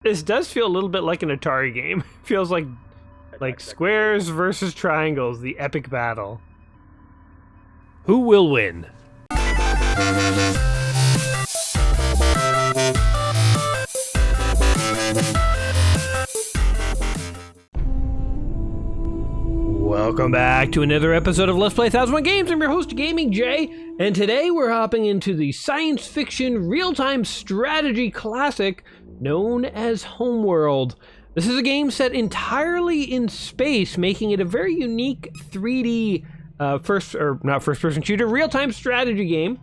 This does feel a little bit like an Atari game. Feels like squares versus triangles, the epic battle. Who will win? Welcome back to another episode of Let's Play 1001 Games. I'm your host, Gaming Jay, and today we're hopping into the science fiction real-time strategy classic known as Homeworld. This is a game set entirely in space, making it a very unique 3D first-person shooter, real-time strategy game.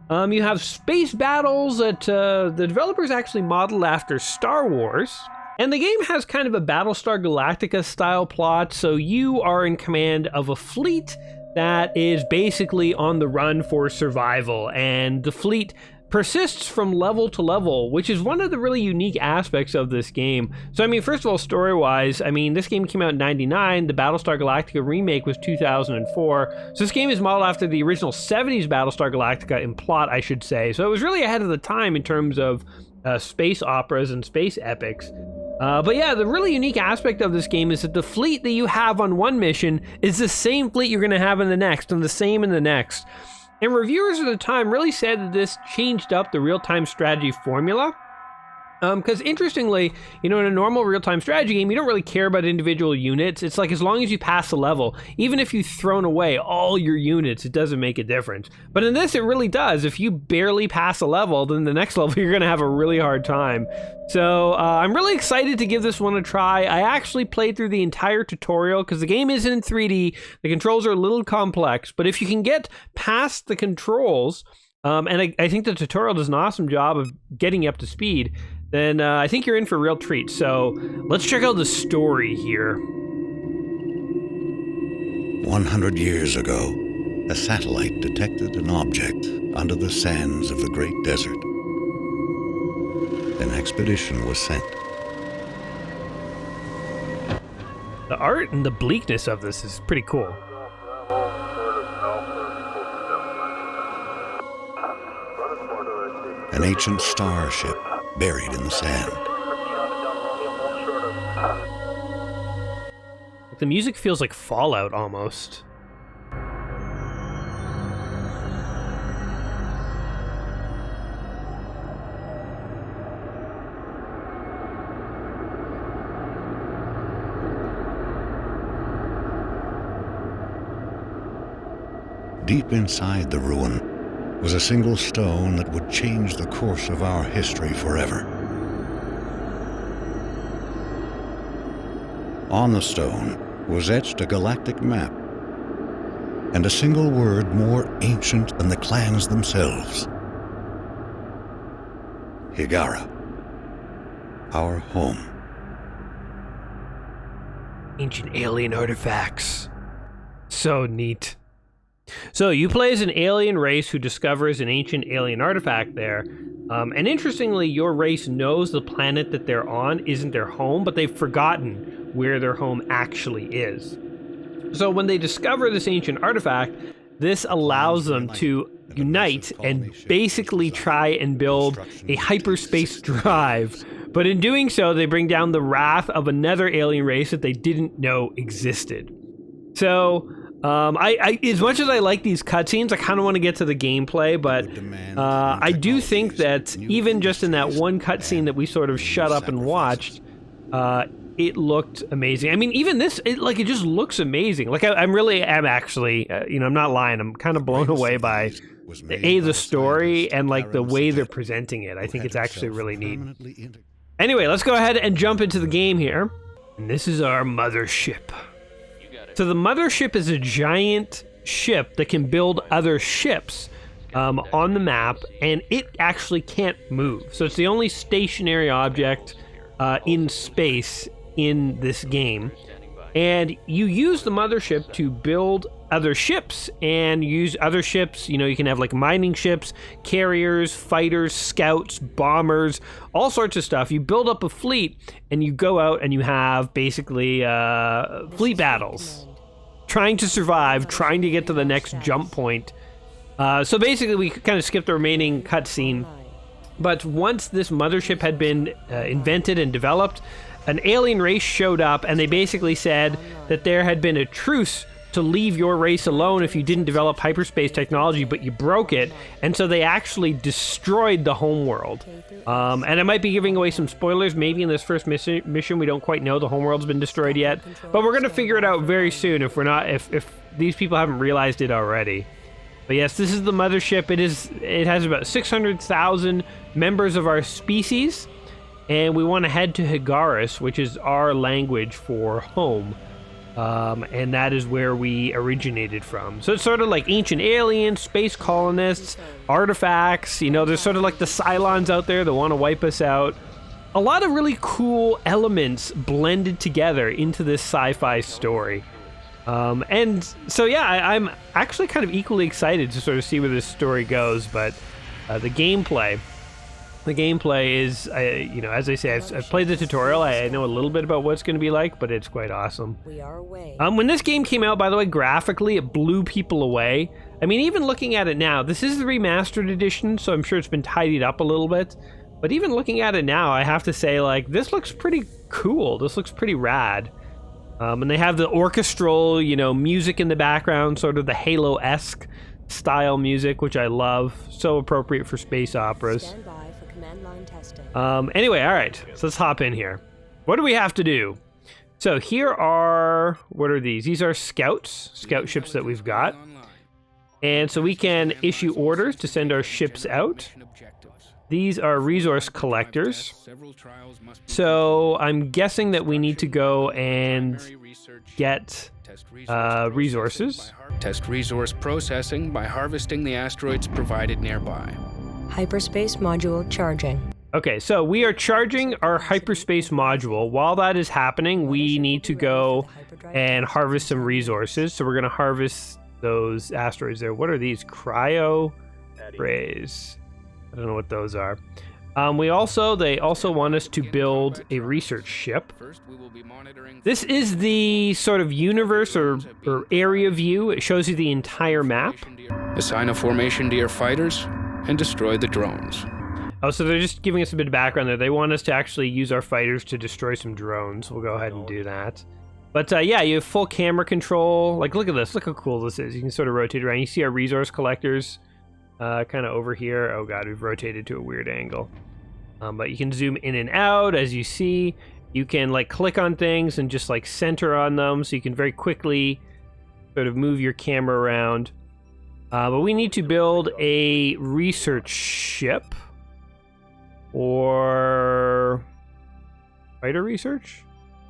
You have space battles that the developers actually modeled after Star Wars. And the game has kind of a Battlestar Galactica style plot, so you are in command of a fleet that is basically on the run for survival, and the fleet persists from level to level, which is one of the really unique aspects of this game. So, I mean, first of all, story-wise, I mean, this game came out in '99, the Battlestar Galactica remake was 2004, so this game is modeled after the original 70s Battlestar Galactica in plot, I should say, so it was really ahead of the time in terms of space operas and space epics. But yeah, the really unique aspect of this game is that the fleet that you have on one mission is the same fleet you're going to have in the next, and the same in the next. And reviewers at the time really said that this changed up the real-time strategy formula. Because interestingly, you know, in a normal real-time strategy game, you don't really care about individual units. It's like as long as you pass the level, even if you've thrown away all your units, it doesn't make a difference. But in this, it really does. If you barely pass a level, then the next level, you're going to have a really hard time. So I'm really excited to give this one a try. I actually played through the entire tutorial because the game isn't in 3D. The controls are a little complex, but if you can get past the controls, and I think the tutorial does an awesome job of getting you up to speed, then I think you're in for a real treat. So let's check out the story here. 100 years ago, a satellite detected an object under the sands of the Great Desert. An expedition was sent. The art and the bleakness of this is pretty cool. An ancient starship buried in the sand. The music feels like Fallout almost. Deep inside the ruin was a single stone that would change the course of our history forever. On the stone was etched a galactic map and a single word more ancient than the clans themselves. Higara, our home. Ancient alien artifacts. So neat. So you play as an alien race who discovers an ancient alien artifact there. And interestingly, your race knows the planet that they're on isn't their home, but they've forgotten where their home actually is. So when they discover this ancient artifact, this allows them to unite and basically try and build a hyperspace drive. But in doing so, they bring down the wrath of another alien race that they didn't know existed. So I as much as I like these cutscenes, I kind of want to get to the gameplay, but I do think that even just in that one cutscene that we sort of shut up and watched, it looked amazing. I mean, even this, it just looks amazing. Like I really am actually, I'm not lying. I'm kind of blown away by the story and like the way they're presenting it. I think it's actually really neat. Anyway, let's go ahead and jump into the game here. And this is our Mothership. So the Mothership is a giant ship that can build other ships on the map, and it actually can't move. So it's the only stationary object in space in this game. And you use the Mothership to build other ships, and use other ships, you can have like mining ships, carriers, fighters, scouts, bombers, all sorts of stuff. You build up a fleet, and you go out and you have basically fleet battles, trying to survive, trying to get to the next jump point. So basically we kind of skipped the remaining cutscene But once this mothership had been invented and developed, an alien race showed up, and they basically said that there had been a truce to leave your race alone if you didn't develop hyperspace technology, but you broke it, and so they actually destroyed the homeworld. And I might be giving away some spoilers. Maybe in this first mission we don't quite know the homeworld's been destroyed yet, but we're going to figure it out very soon if these people haven't realized it already. But yes, this is the mothership. It has about 600,000 members of our species, and we want to head to Higaris, which is our language for home. And that is where we originated from. So it's sort of like ancient aliens, space colonists, artifacts. There's sort of like the Cylons out there that want to wipe us out. A lot of really cool elements blended together into this sci-fi story. And so, yeah, I'm actually kind of equally excited to sort of see where this story goes. But the gameplay is, as I say, I've played the tutorial. I know a little bit about what it's going to be like, but it's quite awesome. When this game came out, by the way, graphically, it blew people away. I mean, even looking at it now, this is the remastered edition, so I'm sure it's been tidied up a little bit. But even looking at it now, I have to say, like, this looks pretty cool. This looks pretty rad. And they have the orchestral, music in the background, sort of the Halo-esque style music, which I love. So appropriate for space operas. Anyway, all right, so let's hop in here. What do we have to do? So here are, what are these? These are scout ships that we've got. And so we can issue orders to send our ships out. These are resource collectors. So I'm guessing that we need to go and get resources. Test resource processing by harvesting the asteroids provided nearby. Hyperspace module charging. Okay, so we are charging our hyperspace module. While that is happening, we need to go and harvest some resources. So we're going to harvest those asteroids there. What are these? Cryo rays. I don't know what those are. They also want us to build a research ship. This is the sort of universe or area view. It shows you the entire map. Assign a formation to your fighters and destroy the drones. Oh, so they're just giving us a bit of background there. They want us to actually use our fighters to destroy some drones. We'll go ahead and do that. But yeah, you have full camera control. Like, look at this. Look how cool this is. You can sort of rotate around. You see our resource collectors kind of over here. Oh god, we've rotated to a weird angle. But you can zoom in and out, as you see. You can like click on things and just like center on them, so you can very quickly sort of move your camera around. But we need to build a research ship. Or fighter research?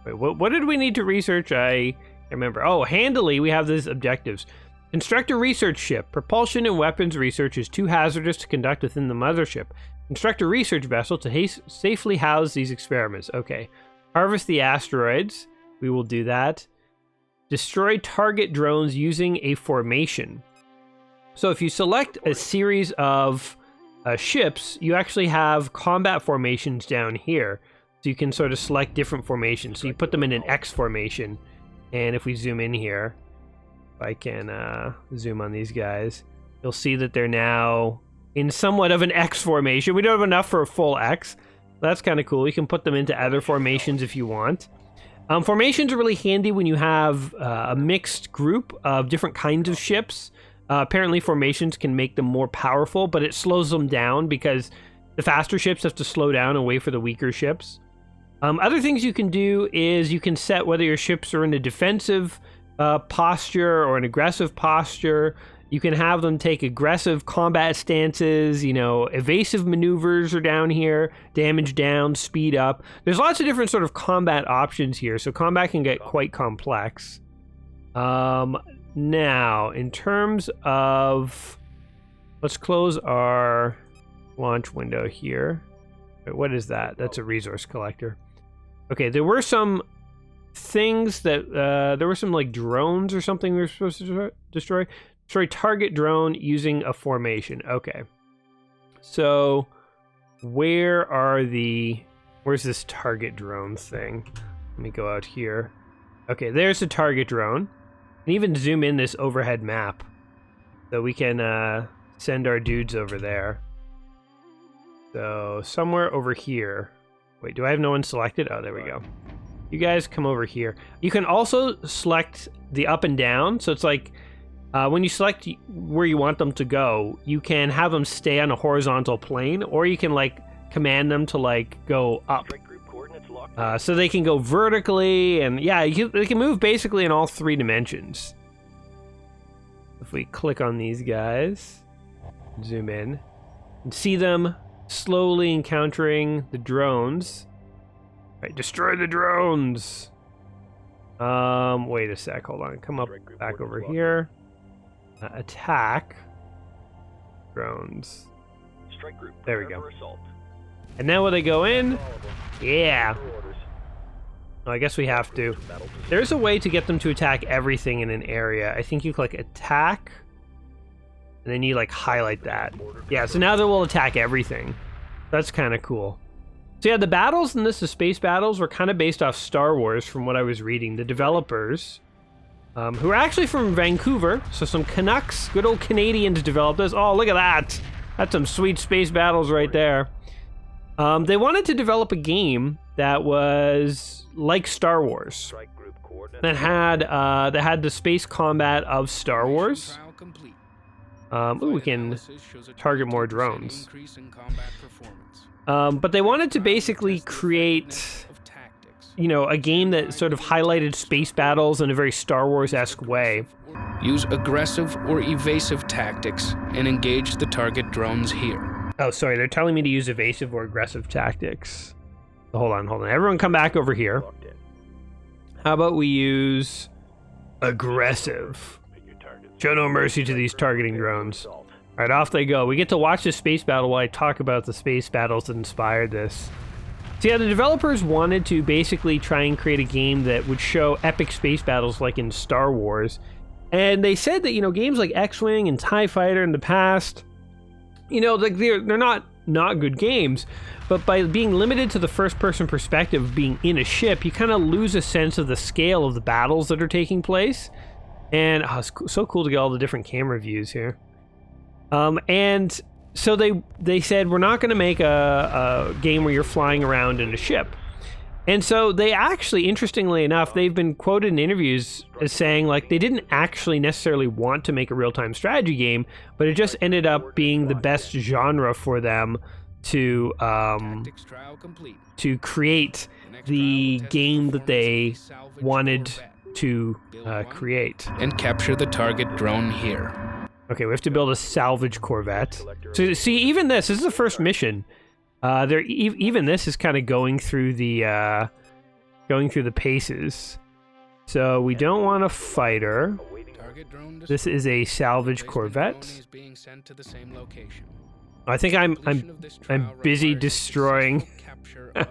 Wait, what did we need to research? I can't remember. Oh, handily, we have these objectives. Construct a research ship. Propulsion and weapons research is too hazardous to conduct within the mothership. Construct a research vessel to safely house these experiments. Okay. Harvest the asteroids. We will do that. Destroy target drones using a formation. So if you select a series of ships, you actually have combat formations down here. So you can sort of select different formations. So you put them in an X formation. And if we zoom in here, if I can zoom on these guys, you'll see that they're now in somewhat of an X formation. We don't have enough for a full X. That's kind of cool. You can put them into other formations if you want. Formations are really handy when you have a mixed group of different kinds of ships. Apparently formations can make them more powerful, but it slows them down because the faster ships have to slow down and wait for the weaker ships. Other things you can do is you can set whether your ships are in a defensive posture or an aggressive posture. You can have them take aggressive combat stances, evasive maneuvers are down here, damage down, speed up. There's lots of different sort of combat options here, so combat can get quite complex. Now, in terms of, let's close our launch window here. Wait, what is that? That's a resource collector. Okay, there were some things that, there were some like drones or something we were supposed to destroy. Destroy target drone using a formation. Okay. So, where's this target drone thing? Let me go out here. Okay, there's the target drone. And even zoom in this overhead map so we can send our dudes over there. So somewhere over here. Wait, do I have no one selected? Oh, there we go. You guys come over here. You can also select the up and down. So it's like when you select where you want them to go, you can have them stay on a horizontal plane, or you can like command them to like go up. So they can go vertically, and yeah, they can move basically in all 3 dimensions. If we click on these guys, zoom in, and see them slowly encountering the drones. All right, destroy the drones. Wait a sec, hold on. Come up back over here. Attack drones. There we go. And now when they go in, yeah. Oh, I guess we have to. There's a way to get them to attack everything in an area. I think you click attack, and then you like highlight that. Yeah, so now they will attack everything. That's kind of cool. So yeah, the battles in this, the space battles, were kind of based off Star Wars from what I was reading. The developers, who are actually from Vancouver, so some Canucks, good old Canadians developed this. Oh, look at that. That's some sweet space battles right there. They wanted to develop a game that was like Star Wars, that had the space combat of Star Wars. Ooh, we can target more drones. But they wanted to basically create, you know, a game that sort of highlighted space battles in a very Star Wars-esque way. Use aggressive or evasive tactics and engage the target drones here. Oh, sorry, they're telling me to use evasive or aggressive tactics. Hold on. Everyone come back over here. How about we use aggressive? Show no mercy to these targeting drones. All right, off they go. We get to watch this space battle while I talk about the space battles that inspired this. So yeah, the developers wanted to basically try and create a game that would show epic space battles like in Star Wars. And they said that, you know, games like X-Wing and TIE Fighter in the past, you know, like they're not good games, but by being limited to the first-person perspective, being in a ship, you kind of lose a sense of the scale of the battles that are taking place. And it's so cool to get all the different camera views here. And so they said, we're not going to make a game where you're flying around in a ship. And so they actually, interestingly enough, they've been quoted in interviews as saying like they didn't actually necessarily want to make a real-time strategy game, but it just ended up being the best genre for them to create the game that they wanted to create. And capture the target drone here. Okay, we have to build a salvage corvette. So see, even this is the first mission. Even this is kind of going through the paces. So we don't want a fighter. This is a salvage corvette. I think I'm busy destroying. I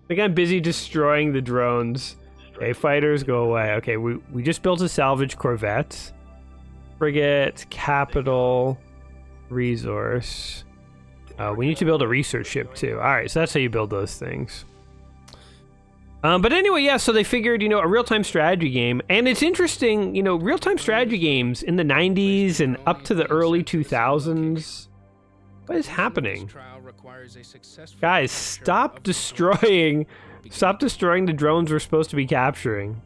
think I'm busy destroying the drones. Okay, fighters go away. Okay, we just built a salvage corvette. Frigate, capital, resource. We need to build a research ship too. All right, so that's how you build those things. But anyway, yeah, so they figured, you know, a real-time strategy game. And it's interesting, you know, real-time strategy games in the 90s and up to the early 2000s. What is happening? Guys, stop destroying the drones we're supposed to be capturing.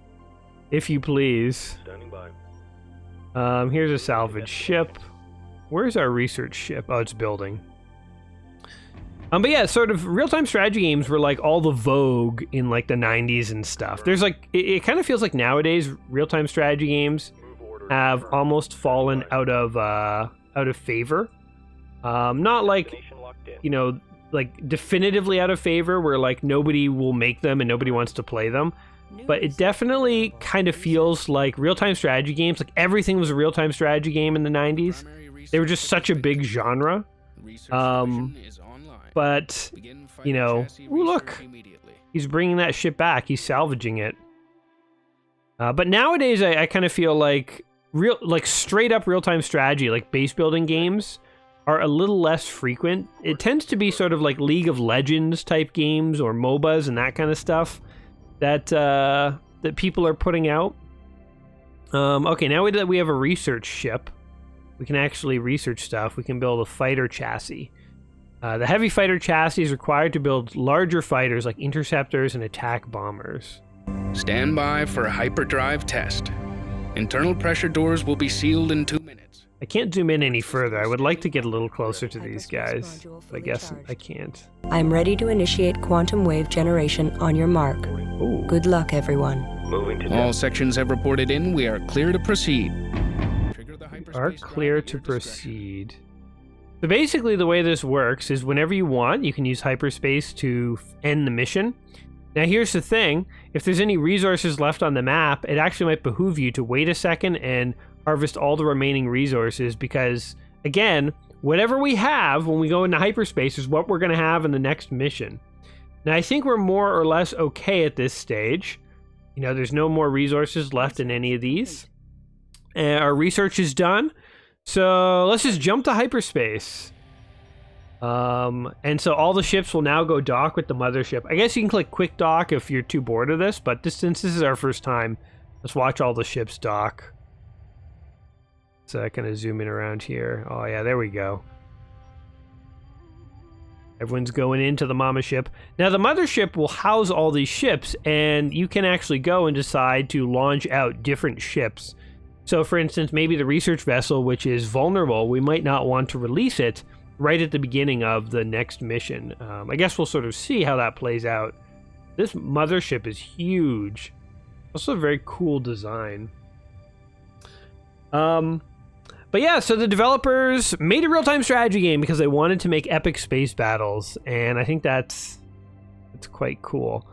If you please. Here's a salvage ship. Where's our research ship? Oh, it's building. But yeah, sort of real-time strategy games were like all the vogue in like the 90s and stuff. There's like, it kind of feels like nowadays real-time strategy games have almost fallen out of favor. Not like, you know, like definitively out of favor where like nobody will make them and nobody wants to play them. But it definitely kind of feels like real-time strategy games, like everything was a real-time strategy game in the 90s. They were just such a big genre. But, you know, ooh, look, he's bringing that ship back. He's salvaging it. But nowadays, I kind of feel like straight up real-time strategy, like base building games, are a little less frequent. It tends to be sort of like League of Legends type games or MOBAs and that kind of stuff that people are putting out. Okay, now that we have a research ship, we can actually research stuff. We can build a fighter chassis. The heavy fighter chassis is required to build larger fighters like interceptors and attack bombers. Stand by for a hyperdrive test. Internal pressure doors will be sealed in 2 minutes. I can't zoom in any further. I would like to get a little closer to these guys, but I guess I can't. I'm ready to initiate quantum wave generation on your mark. Ooh. Good luck, everyone. All sections have reported in. We are clear to proceed. Are clear to proceed. So basically the way this works is whenever you want, you can use hyperspace to end the mission. Now here's the thing, if there's any resources left on the map, it actually might behoove you to wait a second and harvest all the remaining resources because, again, whatever we have when we go into hyperspace is what we're going to have in the next mission. Now I think we're more or less okay at this stage. You know, there's no more resources left in any of these. Our research is done. So let's just jump to hyperspace. And so all the ships will now go dock with the mothership. I guess you can click quick dock if you're too bored of this, but since this is our first time, let's watch all the ships dock. So I kind of zoom in around here. Oh yeah, there we go. Everyone's going into the mama ship. Now the mothership will house all these ships, and you can actually go and decide to launch out different ships. So for instance, maybe the research vessel, which is vulnerable, we might not want to release it right at the beginning of the next mission. I guess we'll sort of see how that plays out. This mothership is huge. Also a very cool design. But yeah, so the developers made a real-time strategy game because they wanted to make epic space battles, and I think that's quite cool.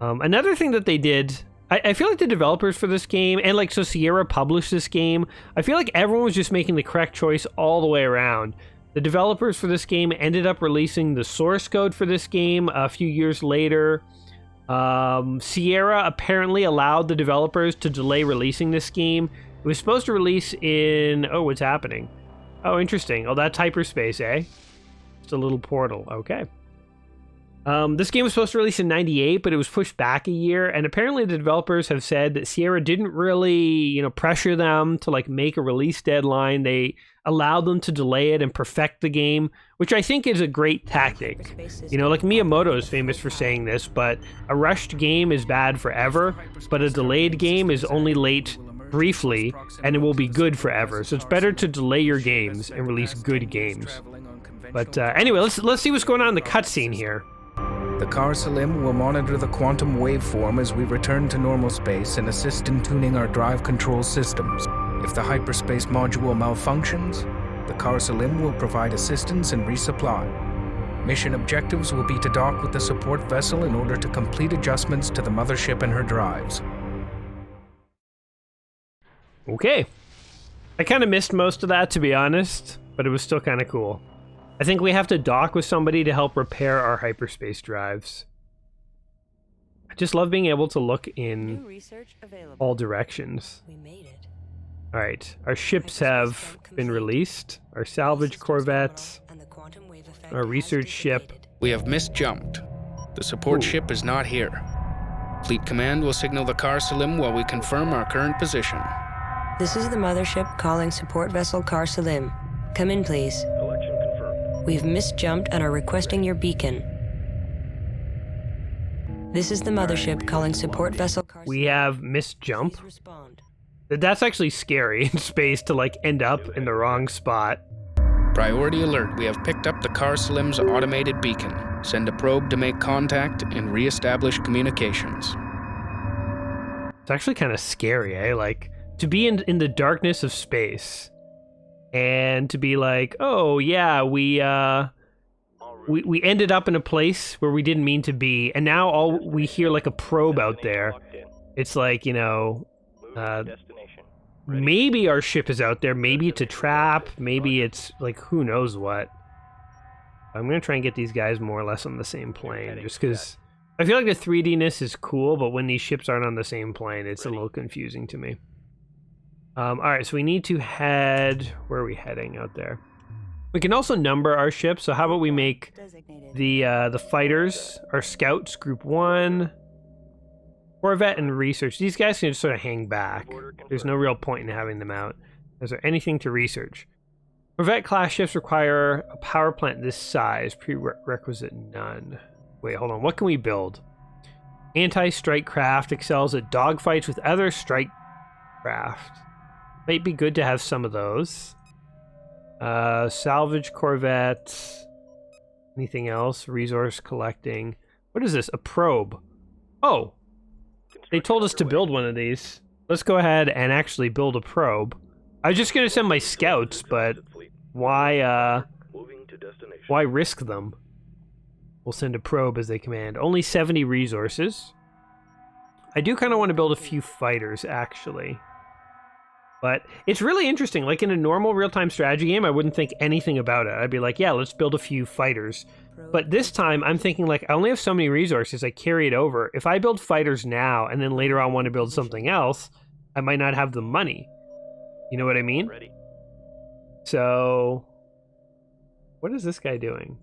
Another thing that they did, I feel like the developers for this game, and like so Sierra published this game, I feel like everyone was just making the correct choice all the way around. The developers for this game ended up releasing the source code for this game a few years later. Sierra apparently allowed the developers to delay releasing this game. It was supposed to release in... Oh, what's happening? Oh, interesting. Oh, that's hyperspace, eh? It's a little portal. Okay. This game was supposed to release in 98, but it was pushed back a year. And apparently the developers have said that Sierra didn't really, pressure them to like make a release deadline. They allowed them to delay it and perfect the game, which I think is a great tactic. Like Miyamoto is famous for saying this, but a rushed game is bad forever, but a delayed game is only late briefly and it will be good forever. So it's better to delay your games and release good games. But anyway, let's see what's going on in the cutscene here. The Car Salim will monitor the quantum waveform as we return to normal space and assist in tuning our drive control systems. If the hyperspace module malfunctions, the Car Salim will provide assistance and resupply. Mission objectives will be to dock with the support vessel in order to complete adjustments to the mothership and her drives. Okay. I kind of missed most of that, to be honest, but it was still kind of cool. I think we have to dock with somebody to help repair our hyperspace drives. I just love being able to look in all directions. We made it. All right, our ships have been released. Our salvage corvettes, our research ship. We have misjumped. The support ship is not here. Fleet Command will signal the Car Salim while we confirm our current position. This is the mothership calling support vessel Car Salim. Come in, please. Election confirmed. We've misjumped and are requesting your beacon. This is the mothership calling support vessel Car Salim. We have misjump. Please respond. That's actually scary in space to like end up in the wrong spot. Priority alert. We have picked up the Car Salim's automated beacon. Send a probe to make contact and re-establish communications. It's actually kind of scary, eh? Like, to be in the darkness of space and to be like, oh yeah, we ended up in a place where we didn't mean to be, and now all we hear like a probe out there. It's like, maybe our ship is out there, maybe it's a trap, maybe it's like who knows what. I'm gonna try and get these guys more or less on the same plane, just because I feel like the 3D-ness is cool, but when these ships aren't on the same plane, it's a little confusing to me. Alright, so we need to head... Where are we heading out there? We can also number our ships, so how about we make the fighters, our scouts, group 1, Corvette, and research. These guys can just sort of hang back. There's no real point in having them out. Is there anything to research? Corvette class ships require a power plant this size. Prerequisite none. Wait, hold on. What can we build? Anti-strike craft excels at dogfights with other strike craft. Might be good to have some of those. Salvage corvette. Anything else? Resource collecting. What is this? A probe. Oh. They told us to build one of these. Let's go ahead and actually build a probe. I was just going to send my scouts, but why risk them? We'll send a probe as they command. Only 70 resources. I do kind of want to build a few fighters, actually. But it's really interesting. Like in a normal real-time strategy game, I wouldn't think anything about it. I'd be like, yeah, let's build a few fighters. But this time, I'm thinking like, I only have so many resources. I carry it over. If I build fighters now, and then later on want to build something else, I might not have the money. You know what I mean? Ready. So, what is this guy doing?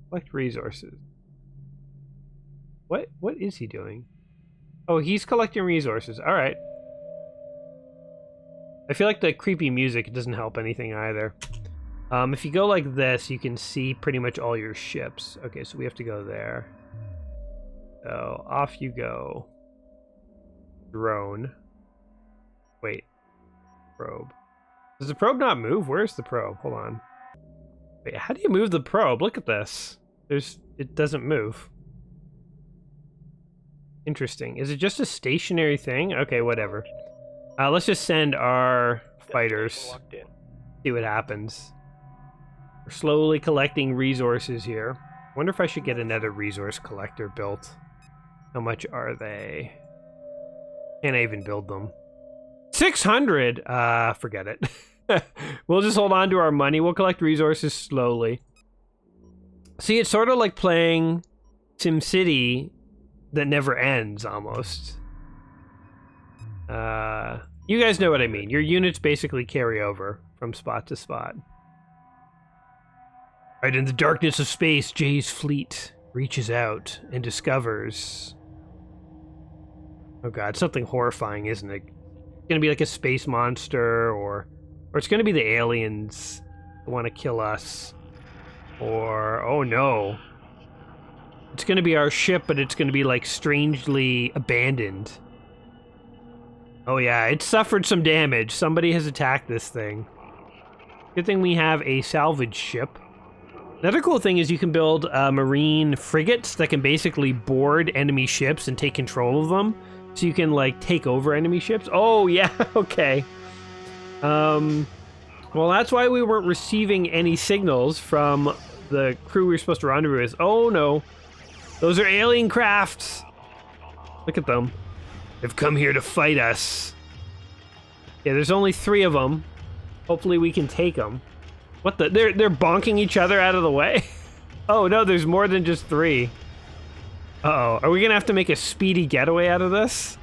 Collect resources. What is he doing? Oh, he's collecting resources. All right. I feel like the creepy music doesn't help anything either. If you go like this, you can see pretty much all your ships. Okay, so we have to go there. So, off you go. Drone. Wait. Probe. Does the probe not move? Where's the probe? Hold on. Wait, how do you move the probe? Look at this. It doesn't move. Interesting. Is it just a stationary thing? Okay, whatever. Let's just send our fighters. See what happens. We're slowly collecting resources here. Wonder if I should get another resource collector built. How much are they? Can't I even build them? 600! Forget it. We'll just hold on to our money. We'll collect resources slowly. See, it's sort of like playing SimCity that never ends, almost. You guys know what I mean. Your units basically carry over from spot to spot. Right, in the darkness of space, Jay's fleet reaches out and discovers... Oh god, something horrifying, isn't it? It's gonna be like a space monster, or it's gonna be the aliens that want to kill us. Or, oh no. It's gonna be our ship, but it's gonna be like strangely abandoned. Oh yeah, it suffered some damage. Somebody has attacked this thing. Good thing we have a salvage ship. Another cool thing is you can build marine frigates that can basically board enemy ships and take control of them. So you can like take over enemy ships. Oh yeah, okay. Well, that's why we weren't receiving any signals from the crew we were supposed to rendezvous with. Oh no, those are alien crafts. Look at them. They've come here to fight us. Yeah, there's only 3 of them. Hopefully we can take them. What the? They're bonking each other out of the way? Oh no, there's more than just 3. Uh-oh, are we gonna have to make a speedy getaway out of this?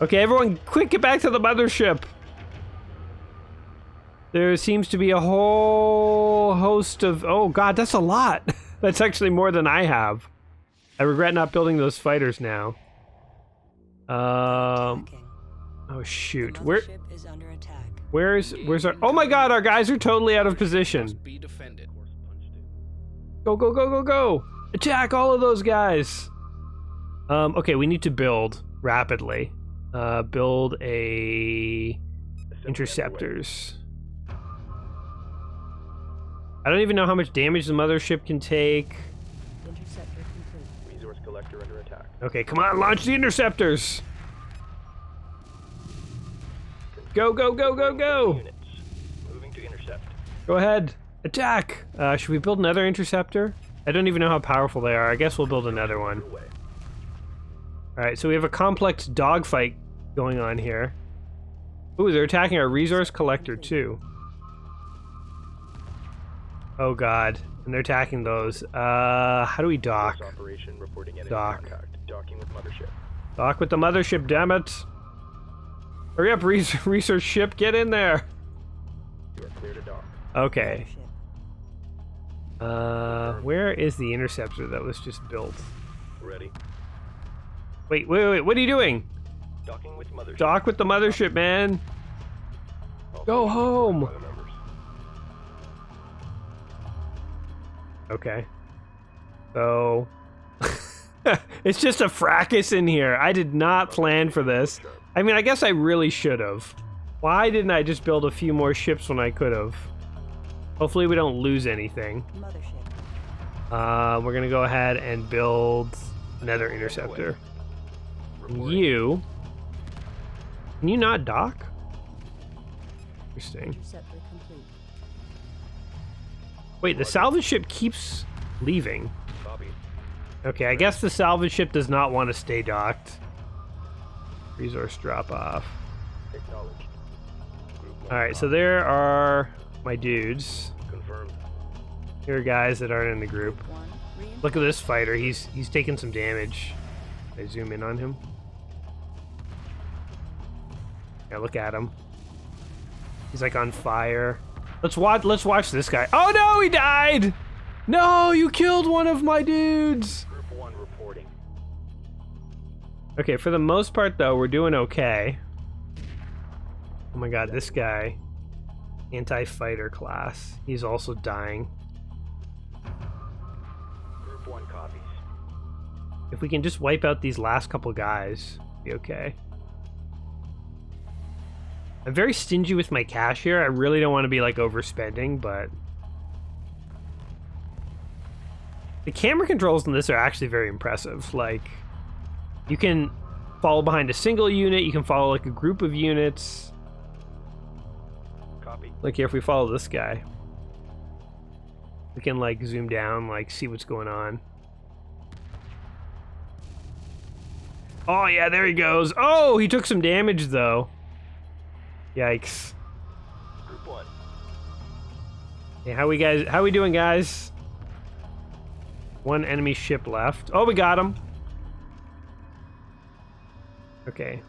Okay, everyone, quick, get back to the mothership. There seems to be a whole host of... Oh god, that's a lot. That's actually more than I have. I regret not building those fighters now. Oh shoot, where's our... Oh my god, our guys are totally out of position. Go, go, go, go, go! Attack all of those guys! Okay, we need to build rapidly. Build a... interceptors. I don't even know how much damage the mothership can take. Interceptor complete. Resource collector under attack. Okay, come on, launch the interceptors! Go, go, go, go, go! Units. Moving to intercept. Go ahead, attack! Should we build another interceptor? I don't even know how powerful they are. I guess we'll build another one. Alright, so we have a complex dogfight going on here. Ooh, they're attacking our resource collector too. Oh god, and they're attacking those. How do we dock? Operation reporting enemy Dock. contact. Docking with mothership. Dock with the mothership, damn it! Hurry up, research ship, get in there! You are clear to dock. Okay. Where is the interceptor that was just built? Ready. Wait, what are you doing? Docking with mothership. Dock with the mothership, man! All Go home! Okay. So... it's just a fracas in here. I did not plan for this. I mean, I guess I really should have. Why didn't I just build a few more ships when I could have? Hopefully we don't lose anything. We're gonna go ahead and build another interceptor. You... Can you not dock? Interesting. Wait, the salvage ship keeps leaving. Okay, I guess the salvage ship does not want to stay docked. Resource drop off. Alright, so there are my dudes. Here are guys that aren't in the group. Look at this fighter, he's taking some damage. I zoom in on him. Yeah, look at him. He's like on fire. Let's watch this guy. Oh no, he died! No, you killed one of my dudes! Group 1 reporting. Okay, for the most part though, we're doing okay. Oh my god, this guy. Anti-fighter class. He's also dying. Group 1 copies. If we can just wipe out these last couple guys, be okay. I'm very stingy with my cash here. I really don't want to be like overspending, but the camera controls in this are actually very impressive. Like, you can follow behind a single unit, you can follow like a group of units. Copy. Like here, if we follow this guy, we can like zoom down, like see what's going on. Oh yeah, there he goes. Oh, he took some damage though. Yikes. Group 1. Hey, how we doing, guys? One enemy ship left. Oh, we got him. Okay.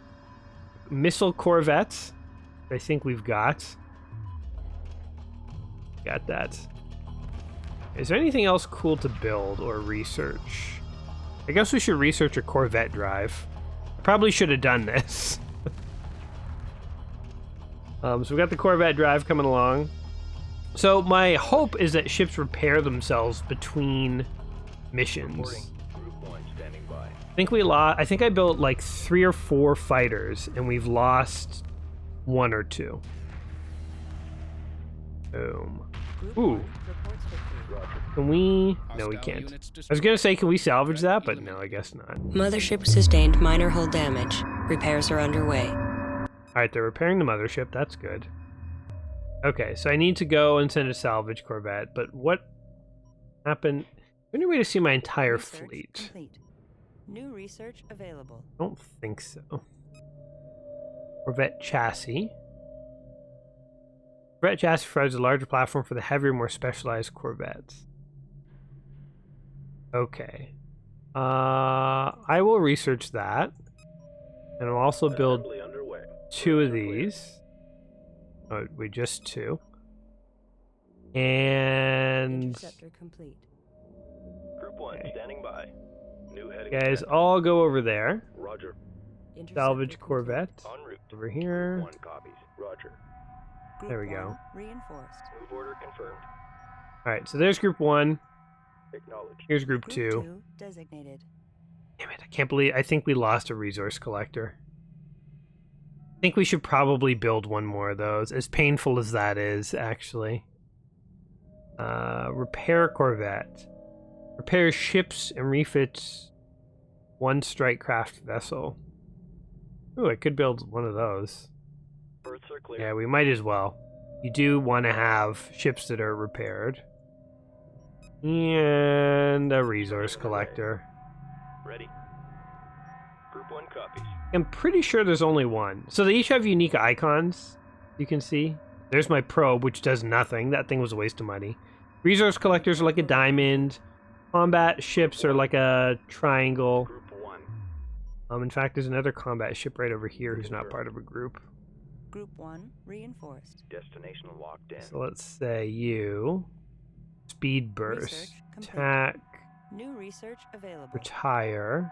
Missile corvettes. I think we've got. Got that. Is there anything else cool to build or research? I guess we should research a corvette drive. Probably should have done this. So we got the corvette drive coming along. So my hope is that ships repair themselves between missions. Group 1 standing by. I think I built like 3 or 4 fighters, and we've lost 1 or 2. Boom. Ooh. Can we? No, we can't. I was gonna say, can we salvage that? But no, I guess not. Mothership sustained minor hull damage. Repairs are underway. Alright, they're repairing the mothership. That's good. Okay, so I need to go and send a salvage corvette, but what happened? Any way to see my entire fleet? Complete. New research available. I don't think so. Corvette chassis. Corvette chassis provides a larger platform for the heavier, more specialized corvettes. Okay. I will research that. And I'll also build 2 of these. Oh, wait, just 2. And Interceptor complete. Group 1 standing by. New heading. guys, all go over there. Roger. Salvage Interceptor corvette En route. over here. 1 copies. Roger. complete. There we Group go. 1 Reinforced. Move order confirmed. All right, so there's group 1. Acknowledged. Here's group Group 2. 2 designated. Damn it, I can't believe, I think we lost a resource collector. I think we should probably build 1 more of those, as painful as that is, actually. Repair corvette. Repairs ships and refits 1 strike craft vessel. Ooh, I could build 1 of those. Berths are clear. Yeah, we might as well. You do want to have ships that are repaired. And a resource collector. Ready. Group 1 copies. I'm pretty sure there's only 1. So they each have unique icons, you can see. There's my probe, which does nothing. That thing was a waste of money. Resource collectors are like a diamond. Combat ships are like a triangle. Group 1. In fact, there's another combat ship right over here who's not part of a group. Group 1 reinforced. Destination locked in. So let's say you. Speed burst. Research complete. Attack. New research available. Retire.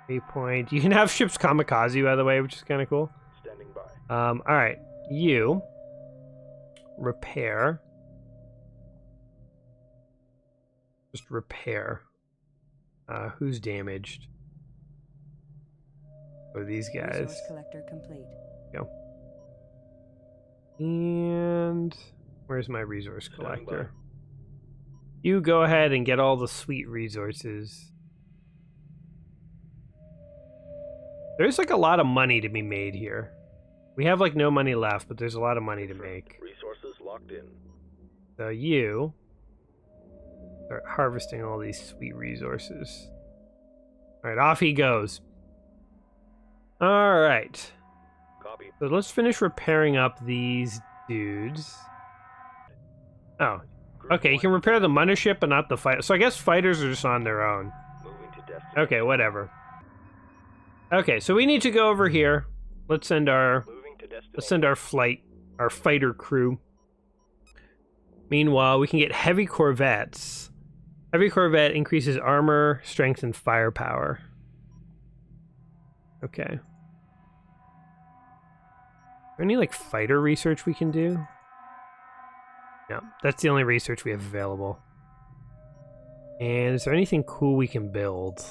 Waypoint. You can have ships kamikaze, by the way, which is kind of cool. Standing by. Alright. you repair. Just repair. Who's damaged? Oh, these guys. Resource collector complete. Go. And where's my resource collector? You go ahead and get all the sweet resources. There's like a lot of money to be made here. We have like no money left, but there's a lot of money to make. Resources locked in. So you start harvesting all these sweet resources. All right, off he goes. All right. Copy. So let's finish repairing up these dudes. Oh, okay. You can repair the Mothership, but not the fighter. So I guess fighters are just on their own. Moving to destiny. Okay, whatever. Okay, so we need to go over here. Let's send our our fighter crew. Meanwhile, we can get heavy corvettes. Heavy corvette increases armor, strength, and firepower. Okay. Is there any like fighter research we can do? No, that's the only research we have available. And is there anything cool we can build?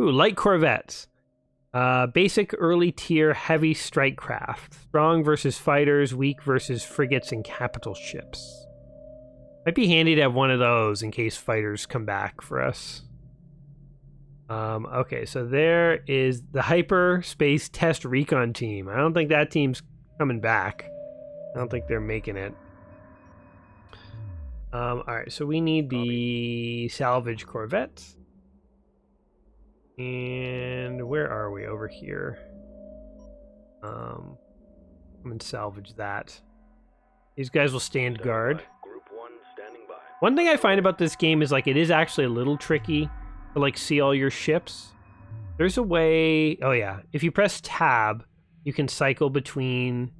Ooh, light corvettes. Basic early tier heavy strike craft. Strong versus fighters, weak versus frigates and capital ships. Might be handy to have one of those in case fighters come back for us. Okay, so there is the Hyperspace Test Recon team. I don't think that team's coming back. I don't think they're making it. Alright, so we need the salvage corvettes. And where are we? Over here. I'm gonna salvage that. These guys will stand guard. Group 1 standing by. One thing I find about this game is like it is actually a little tricky to like see all your ships. There's a way. Oh yeah, if you press tab, you can cycle between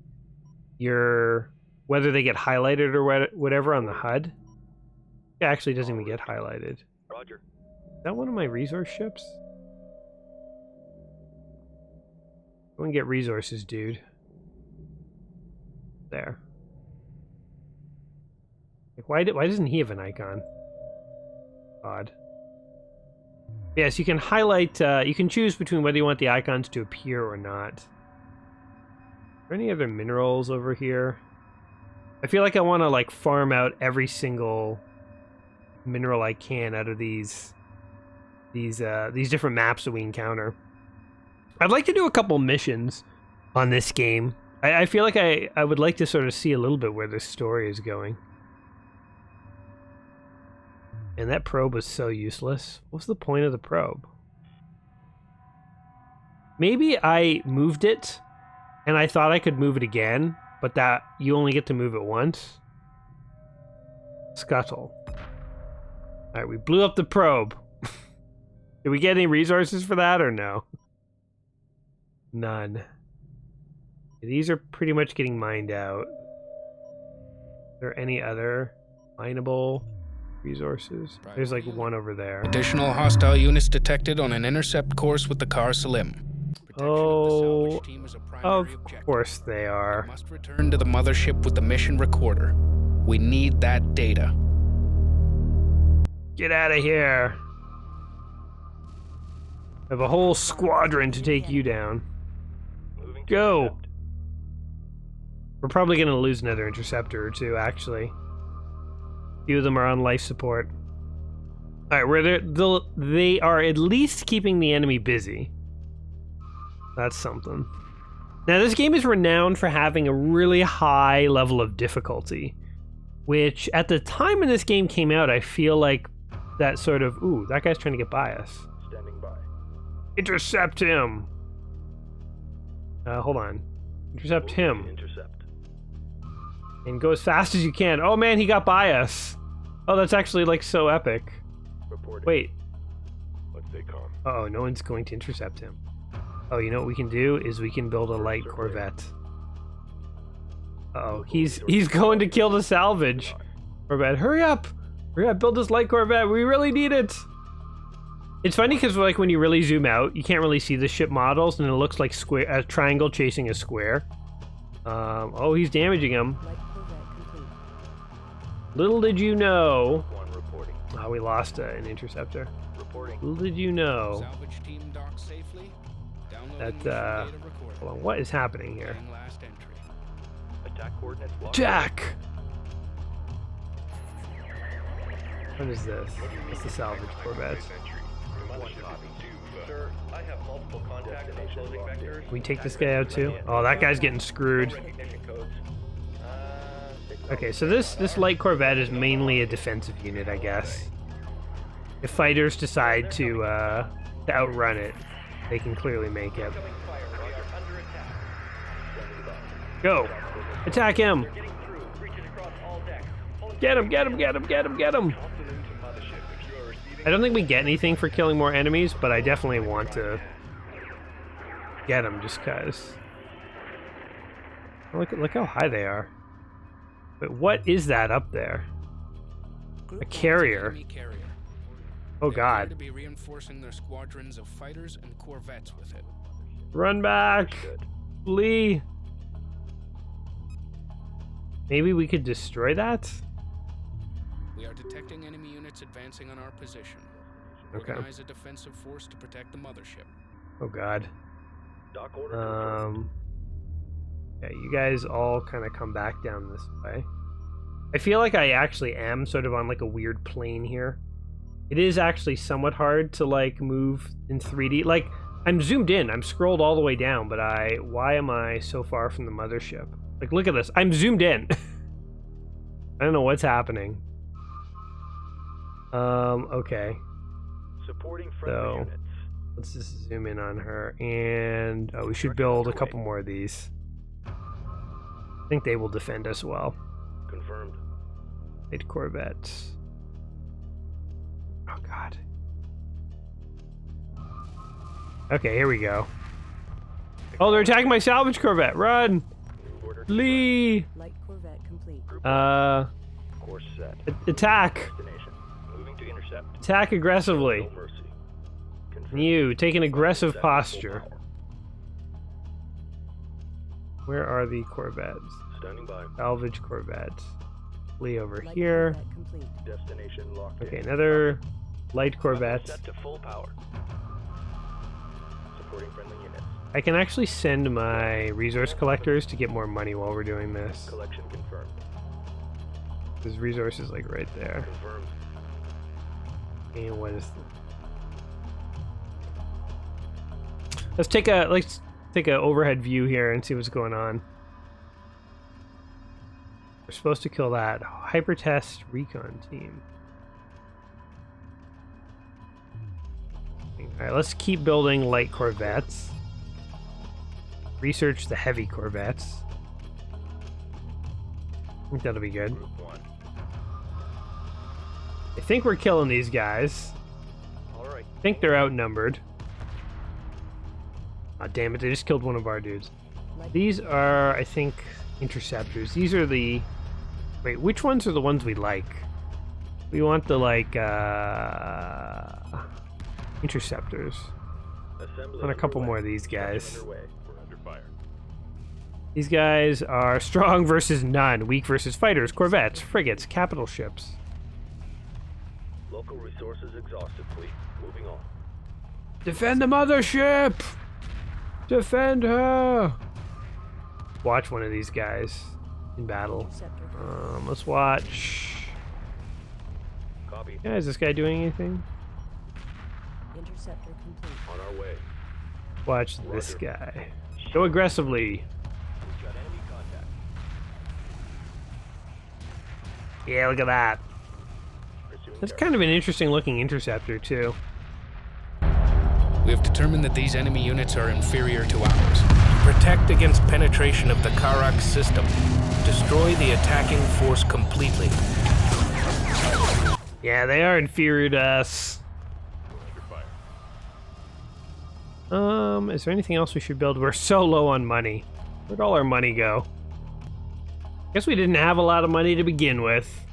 your whether they get highlighted or whatever on the HUD. It actually doesn't even get highlighted. Roger. Is that one of my resource ships? Go and get resources, dude. There. Why doesn't he have an icon? Odd. Yes, you can highlight, you can choose between whether you want the icons to appear or not. Are there any other minerals over here? I feel like I want to like farm out every single mineral I can out of these different maps that we encounter. I'd like to do a couple missions on this game. I feel like I would like to sort of see a little bit where this story is going. And that probe was so useless. What's the point of the probe? Maybe I moved it, and I thought I could move it again, but that you only get to move it once. Scuttle. Alright, we blew up the probe. Did we get any resources for that, or no? None. These are pretty much getting mined out. Are there any other mineable resources? There's like one over there. Additional hostile units detected on an intercept course with the Car Salim. Oh, of course they are. We must return to the Mothership with the mission recorder. We need that data. Get out of here. I have a whole squadron to take you down. Moving to Go. intercept. We're probably going to lose another interceptor or two, actually. A few of them are on life support. Alright, they are at least keeping the enemy busy. That's something. Now, this game is renowned for having a really high level of difficulty, which at the time when this game came out, I feel like that sort of, ooh, that guy's trying to get by us. Standing by. Intercept him! Hold on. Intercept him. Intercept. And go as fast as you can. Oh man, he got by us. Oh, that's actually like so epic. Reporting. Wait. Let's stay calm. Uh-oh, no one's going to intercept him. Oh, you know what we can do is we can build a light corvette. Uh-oh, he's going to kill the salvage corvette. Hurry up! Hurry up, build this light corvette. We really need it. It's funny because like when you really zoom out, you can't really see the ship models, and it looks like a triangle chasing a square. Oh, he's damaging him. Little did you know. Oh, we lost an interceptor. Little did you know that. Hold on, what is happening here? Attack! What is this? It's the salvage corvettes. Can we take this guy out too? Oh, that guy's getting screwed. Okay, so this light corvette is mainly a defensive unit, I guess. If fighters decide to outrun it, they can clearly make it. Go! Attack him! Get him, get him, get him, get him, get him! I don't think we get anything for killing more enemies, but I definitely want to get them just cause. Look how high they are. But what is that up there? A carrier. Oh god. To be reinforcing their squadrons of fighters and corvettes with it. Run back! Flee! Maybe we could destroy that? We are detecting enemy units advancing on our position. Okay. Organize a defensive force to protect the mothership. Oh god. Yeah, you guys all kind of come back down this way. I feel like I actually am sort of on like a weird plane here. It is actually somewhat hard to like move in 3D. Like, I'm zoomed in, I'm scrolled all the way down, but why am I so far from the mothership? Like, look at this, I'm zoomed in. I don't know what's happening. Okay. Supporting friendly units. Let's just zoom in on her, and we should build a couple more of these. I think they will defend us well. Confirmed. 8 corvettes. Oh god. Okay, here we go. Oh, they're attacking my salvage corvette. Run! Lee! Light corvette complete. Course set. Attack! Destination. Moving to intercept. Attack aggressively. No mercy. You take an aggressive posture. Where are the corvettes? Standing by. Salvage corvettes. Lee over here. Destination locked Okay, in. another light corvette. Set to full power. Supporting friendly units. I can actually send my resource collectors to get more money while we're doing this. Collection confirmed. There's resources like right there. Confirmed. And what is this? Let's take a overhead view here and see what's going on. We're supposed to kill that hypertest recon team. Alright, let's keep building light corvettes. Research the heavy corvettes. I think that'll be good. Group 1. I think we're killing these guys. Alright. I think they're outnumbered. Ah, damn it, they just killed one of our dudes. These are, I think, interceptors. These are the... Wait, which ones are the ones we like? We want the, like, interceptors. Assembly Want a couple underway. more of these guys. Underway. We're under fire. These guys are strong versus none, weak versus fighters, corvettes, frigates, capital ships. Local resources exhausted, fleet. Moving on. Defend the mothership! Defend her! Watch one of these guys in battle. Let's watch. Copy. Yeah, is this guy doing anything? Interceptor complete. On our way. Watch this guy. Go aggressively. We've got enemy contact. Yeah, look at that. Pursuing That's target. kind of an interesting looking interceptor, too. We have determined that these enemy units are inferior to ours. To protect against penetration of the Karak system, destroy the attacking force completely. Yeah, they are inferior to us. Is there anything else we should build? We're so low on money. Where'd all our money go? Guess we didn't have a lot of money to begin with.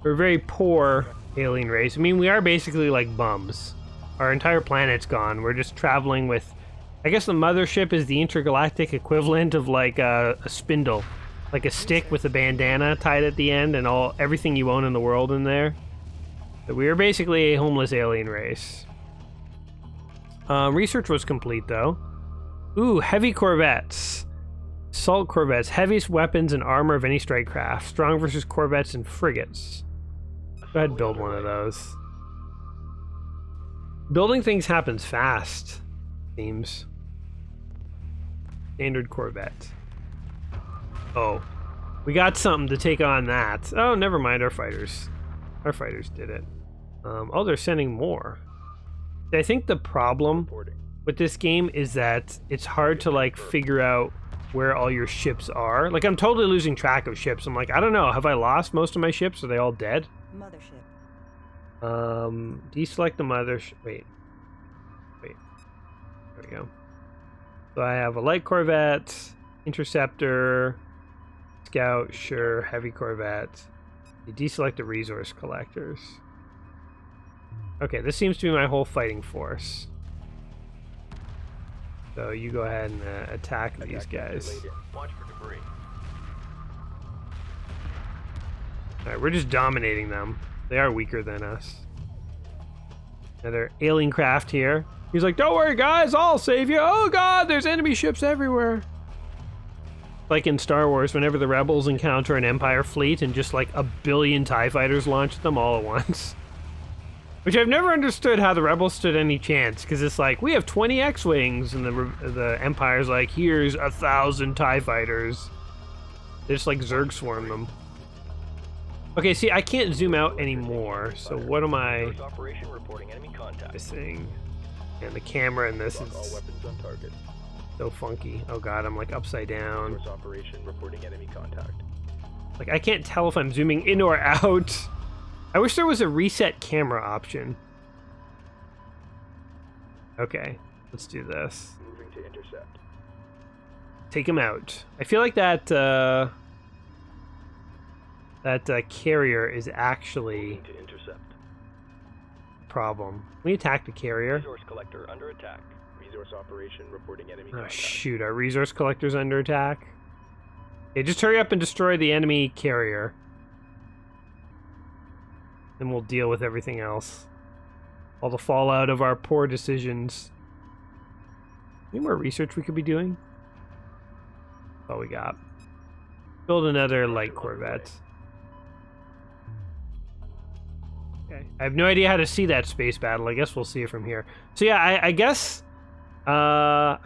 We're a very poor alien race. I mean, we are basically like bums. Our entire planet's gone. We're just traveling with... I guess the mothership is the intergalactic equivalent of like a spindle. Like a stick with a bandana tied at the end and everything you own in the world in there. So we are basically a homeless alien race. Research was complete though. Ooh, heavy corvettes. Assault corvettes, heaviest weapons and armor of any strike craft. Strong versus corvettes and frigates. Go ahead and build one of those. Building things happens fast, seems. Standard corvette. Oh, we got something to take on that. Oh, never mind, our fighters. Our fighters did it. Oh, they're sending more. I think the problem with this game is that it's hard to like figure out where all your ships are. Like, I'm totally losing track of ships. I'm like, I don't know, have I lost most of my ships? Are they all dead? Mothership. Deselect the mothership. Wait. There we go. So I have a light corvette, interceptor, scout, sure, heavy corvette. You deselect the resource collectors. Okay, this seems to be my whole fighting force. So you go ahead and attack these guys. Watch for debris. Alright, we're just dominating them. They are weaker than us. Another alien craft here. He's like, don't worry guys, I'll save you. Oh god, there's enemy ships everywhere. Like in Star Wars, whenever the rebels encounter an Empire fleet and just like a billion TIE fighters launch at them all at once. Which I've never understood how the rebels stood any chance, because it's like, we have 20 X-Wings, and the Empire's like, here's 1,000 TIE fighters. They just like Zerg swarm them. Okay, see, I can't zoom out anymore, so what am I Operation reporting enemy contact. missing? And the camera in this All is weapons on target. so funky. Oh god, I'm like upside down. Resource operation reporting enemy contact. Like, I can't tell if I'm zooming in or out. I wish there was a reset camera option. Okay, let's do this. Moving to intercept. Take him out. I feel like that carrier is actually Moving to intercept. a problem. Can we attack the carrier? Resource collector under attack. Resource operation reporting enemy Oh contact. shoot, our resource collector's under attack. Okay, just hurry up and destroy the enemy carrier. And we'll deal with everything else. All the fallout of our poor decisions. Any more research we could be doing? That's all we got. Build another light corvette. Okay. I have no idea how to see that space battle. I guess we'll see it from here. So yeah, I guess now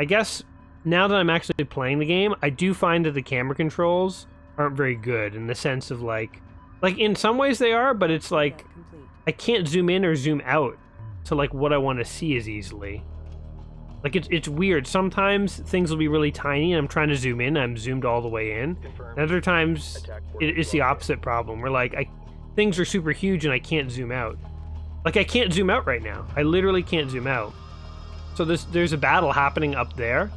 that I'm actually playing the game, I do find that the camera controls aren't very good in the sense of like in some ways they are, but it's like I can't zoom in or zoom out to like what I want to see as easily. Like it's weird. Sometimes things will be really tiny and I'm trying to zoom in, I'm zoomed all the way in. And other times it's the opposite problem where like things are super huge and I can't zoom out. Like I can't zoom out right now. I literally can't zoom out. So there's a battle happening up there.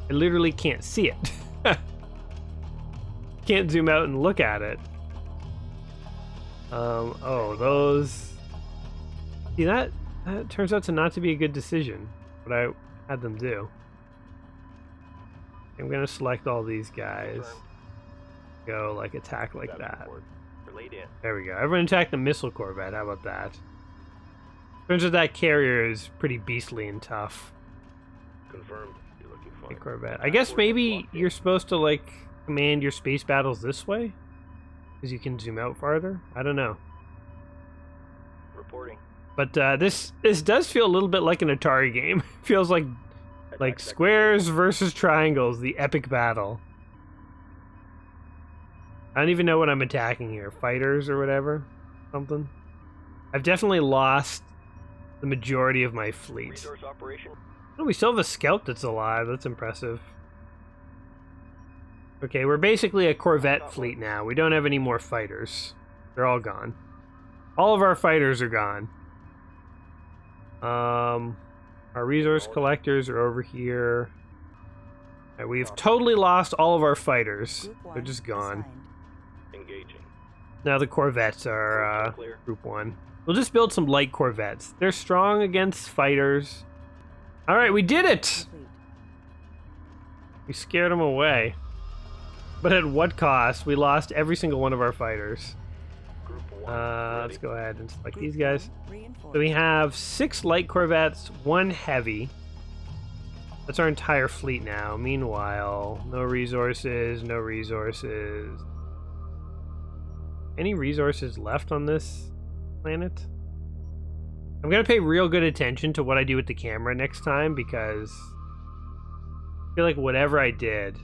I literally can't see it. Can't zoom out and look at it. Oh, those... See, that turns out to not to be a good decision, what I had them do. I'm gonna select all these guys. Go, like, attack like that. There we go. Everyone attack the missile corvette, how about that? Turns out that carrier is pretty beastly and tough. Confirmed. You're looking fine. Corvette. I guess maybe you're supposed to, like, command your space battles this way? Because you can zoom out farther? I don't know. Reporting. But this does feel a little bit like an Atari game. Feels like squares versus triangles, the epic battle. I don't even know what I'm attacking here. Fighters or whatever? Something? I've definitely lost the majority of my fleet. Resource operation. Oh, we still have a scout that's alive. That's impressive. Okay, we're basically a corvette fleet now. We don't have any more fighters. They're all gone. All of our fighters are gone. Our resource collectors are over here. Right, we've totally lost all of our fighters. They're just gone. Engaging. Now the corvettes are group 1. We'll just build some light corvettes. They're strong against fighters. All right, we did it! We scared them away. But at what cost? We lost every single one of our fighters. Let's go ahead and select these guys. So we have 6 light corvettes, 1 heavy. That's our entire fleet now. Meanwhile, no resources, no resources. Any resources left on this planet? I'm gonna pay real good attention to what I do with the camera next time, because I feel like whatever I did,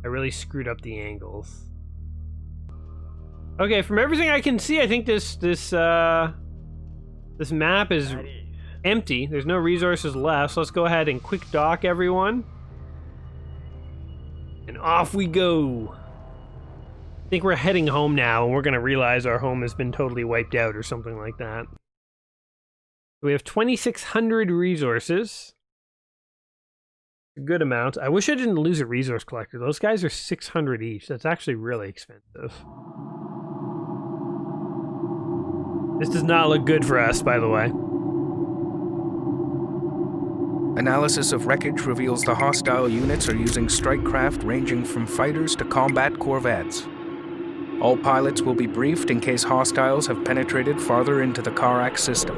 I really screwed up the angles. Okay, from everything I can see, I think this map is empty. There's no resources left, so let's go ahead and quick dock everyone. And off we go. I think we're heading home now, and we're gonna realize our home has been totally wiped out or something like that. We have 2,600 resources. A good amount. I wish I didn't lose a resource collector. Those guys are 600 each. That's actually really expensive. This does not look good for us, by the way. Analysis of wreckage reveals the hostile units are using strike craft ranging from fighters to combat corvettes. All pilots will be briefed in case hostiles have penetrated farther into the Karak system.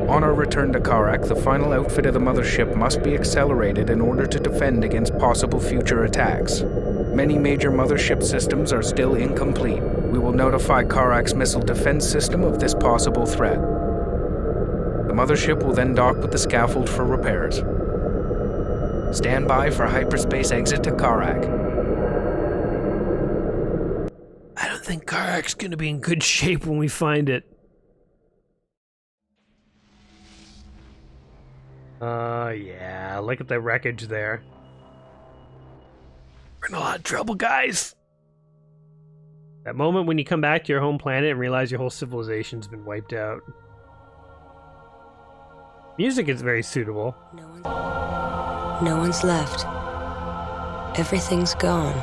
On our return to Karak, the final outfit of the Mothership must be accelerated in order to defend against possible future attacks. Many major Mothership systems are still incomplete. We will notify Karak's missile defense system of this possible threat. The Mothership will then dock with the scaffold for repairs. Stand by for hyperspace exit to Karak. I don't think Karak's gonna be in good shape when we find it. Yeah, look at the wreckage there. We're in a lot of trouble, guys. That moment when you come back to your home planet and realize your whole civilization's been wiped out. Music is very suitable. No one's left. Everything's gone.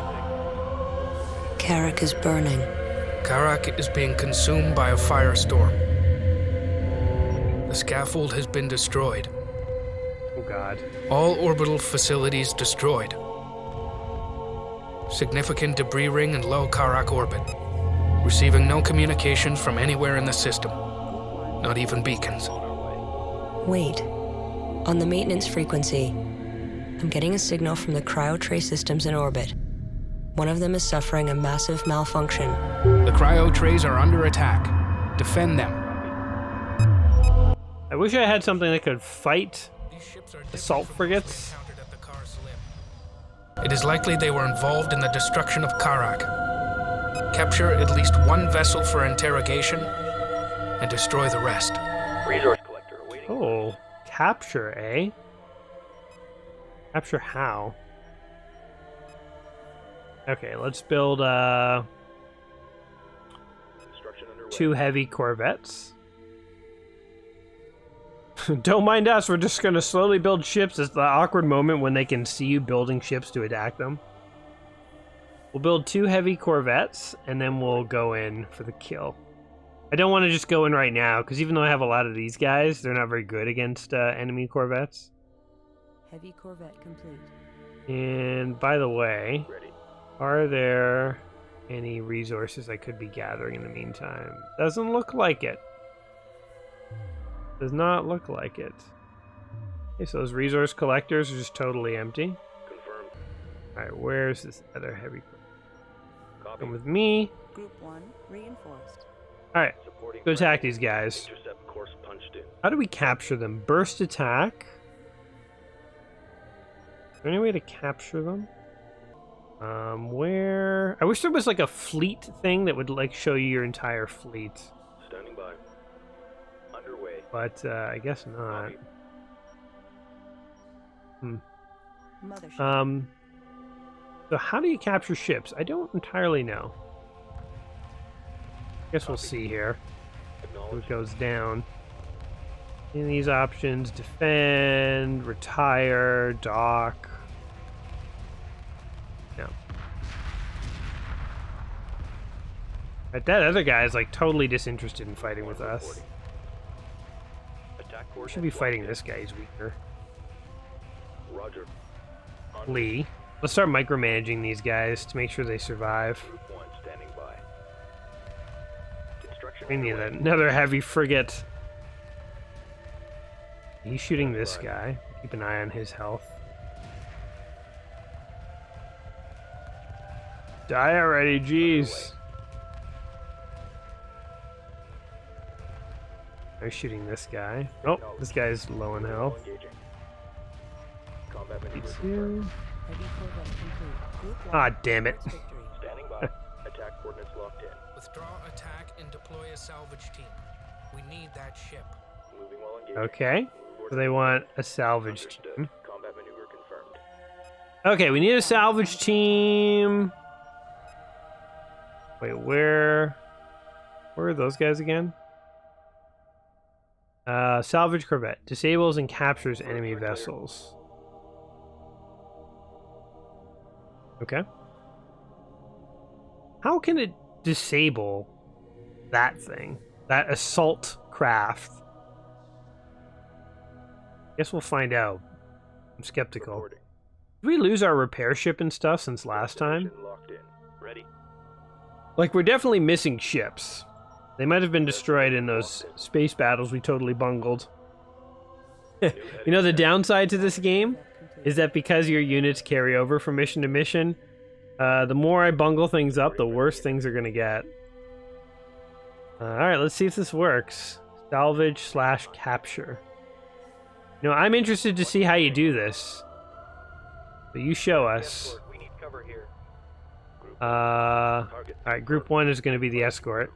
Karak is burning. Karak is being consumed by a firestorm. The scaffold has been destroyed. Oh god. All orbital facilities destroyed. Significant debris ring in low Karak orbit. Receiving no communications from anywhere in the system. Not even beacons. Wait. On the maintenance frequency, I'm getting a signal from the cryo tray systems in orbit. One of them is suffering a massive malfunction. The cryo trays are under attack. Defend them. I wish I had something that could fight assault frigates. It is likely they were involved in the destruction of Karak. Capture at least 1 vessel for interrogation and destroy the rest. Resource collector awaiting. Oh, capture, eh? Capture how? Okay, let's build Construction underway. 2 heavy corvettes. Don't mind us, we're just gonna slowly build ships. It's the awkward moment when they can see you building ships to attack them. We'll build 2 heavy corvettes, and then we'll go in for the kill. I don't want to just go in right now, because even though I have a lot of these guys, they're not very good against enemy corvettes. Heavy corvette complete. And by the way, Ready. are there any resources I could be gathering in the meantime? Doesn't look like it. Does not look like it. Okay, so those resource collectors are just totally empty. Confirmed. Alright, where's this other heavy? Copy. Come with me. Group 1 reinforced. Alright, Supporting go attack friendly. these guys. Intercept course punched in. How do we capture them? Burst attack? Is there any way to capture them? Where? I wish there was like a fleet thing that would like show you your entire fleet. Standing by. Underway. But I guess not. Mothership. So how do you capture ships? I don't entirely know. Guess we'll see here. Who goes down. In these options, defend, retire, dock. No. Right, that other guy is like totally disinterested in fighting with us. We should be fighting this guy, he's weaker. Roger. Lee. Let's start micromanaging these guys to make sure they survive. Group 1 standing by. Construction We need underway. another heavy frigate. He's shooting this guy. Keep an eye on his health. Die already, jeez. They're shooting this guy. Oh, this guy's low in health. Engaging. Combat maneuver It's confirmed. you. Heavy Corvette complete. Group 1 Ah, damn it. reports victory. Standing by. Attack coordinates locked in. Withdraw attack and deploy a salvage team. We need that ship. Moving while engaging. Okay. So they want a salvage Understood. team. Combat maneuver confirmed. Okay, we need a salvage team. Wait, where are those guys again? Salvage corvette. Disables and captures enemy vessels. Okay. How can it disable that thing? That assault craft? Guess we'll find out. I'm skeptical. Reporting. Did we lose our repair ship and stuff since last time? Destination locked in. Ready. Like, we're definitely missing ships. They might have been destroyed in those space battles we totally bungled. You know, the downside to this game is that because your units carry over from mission to mission, the more I bungle things up, the worse things are going to get. Alright, let's see if this works. Salvage / capture. You know, I'm interested to see how you do this. So you show us. Escort, we need cover here. Group Alright, group 1 is going to be the escort.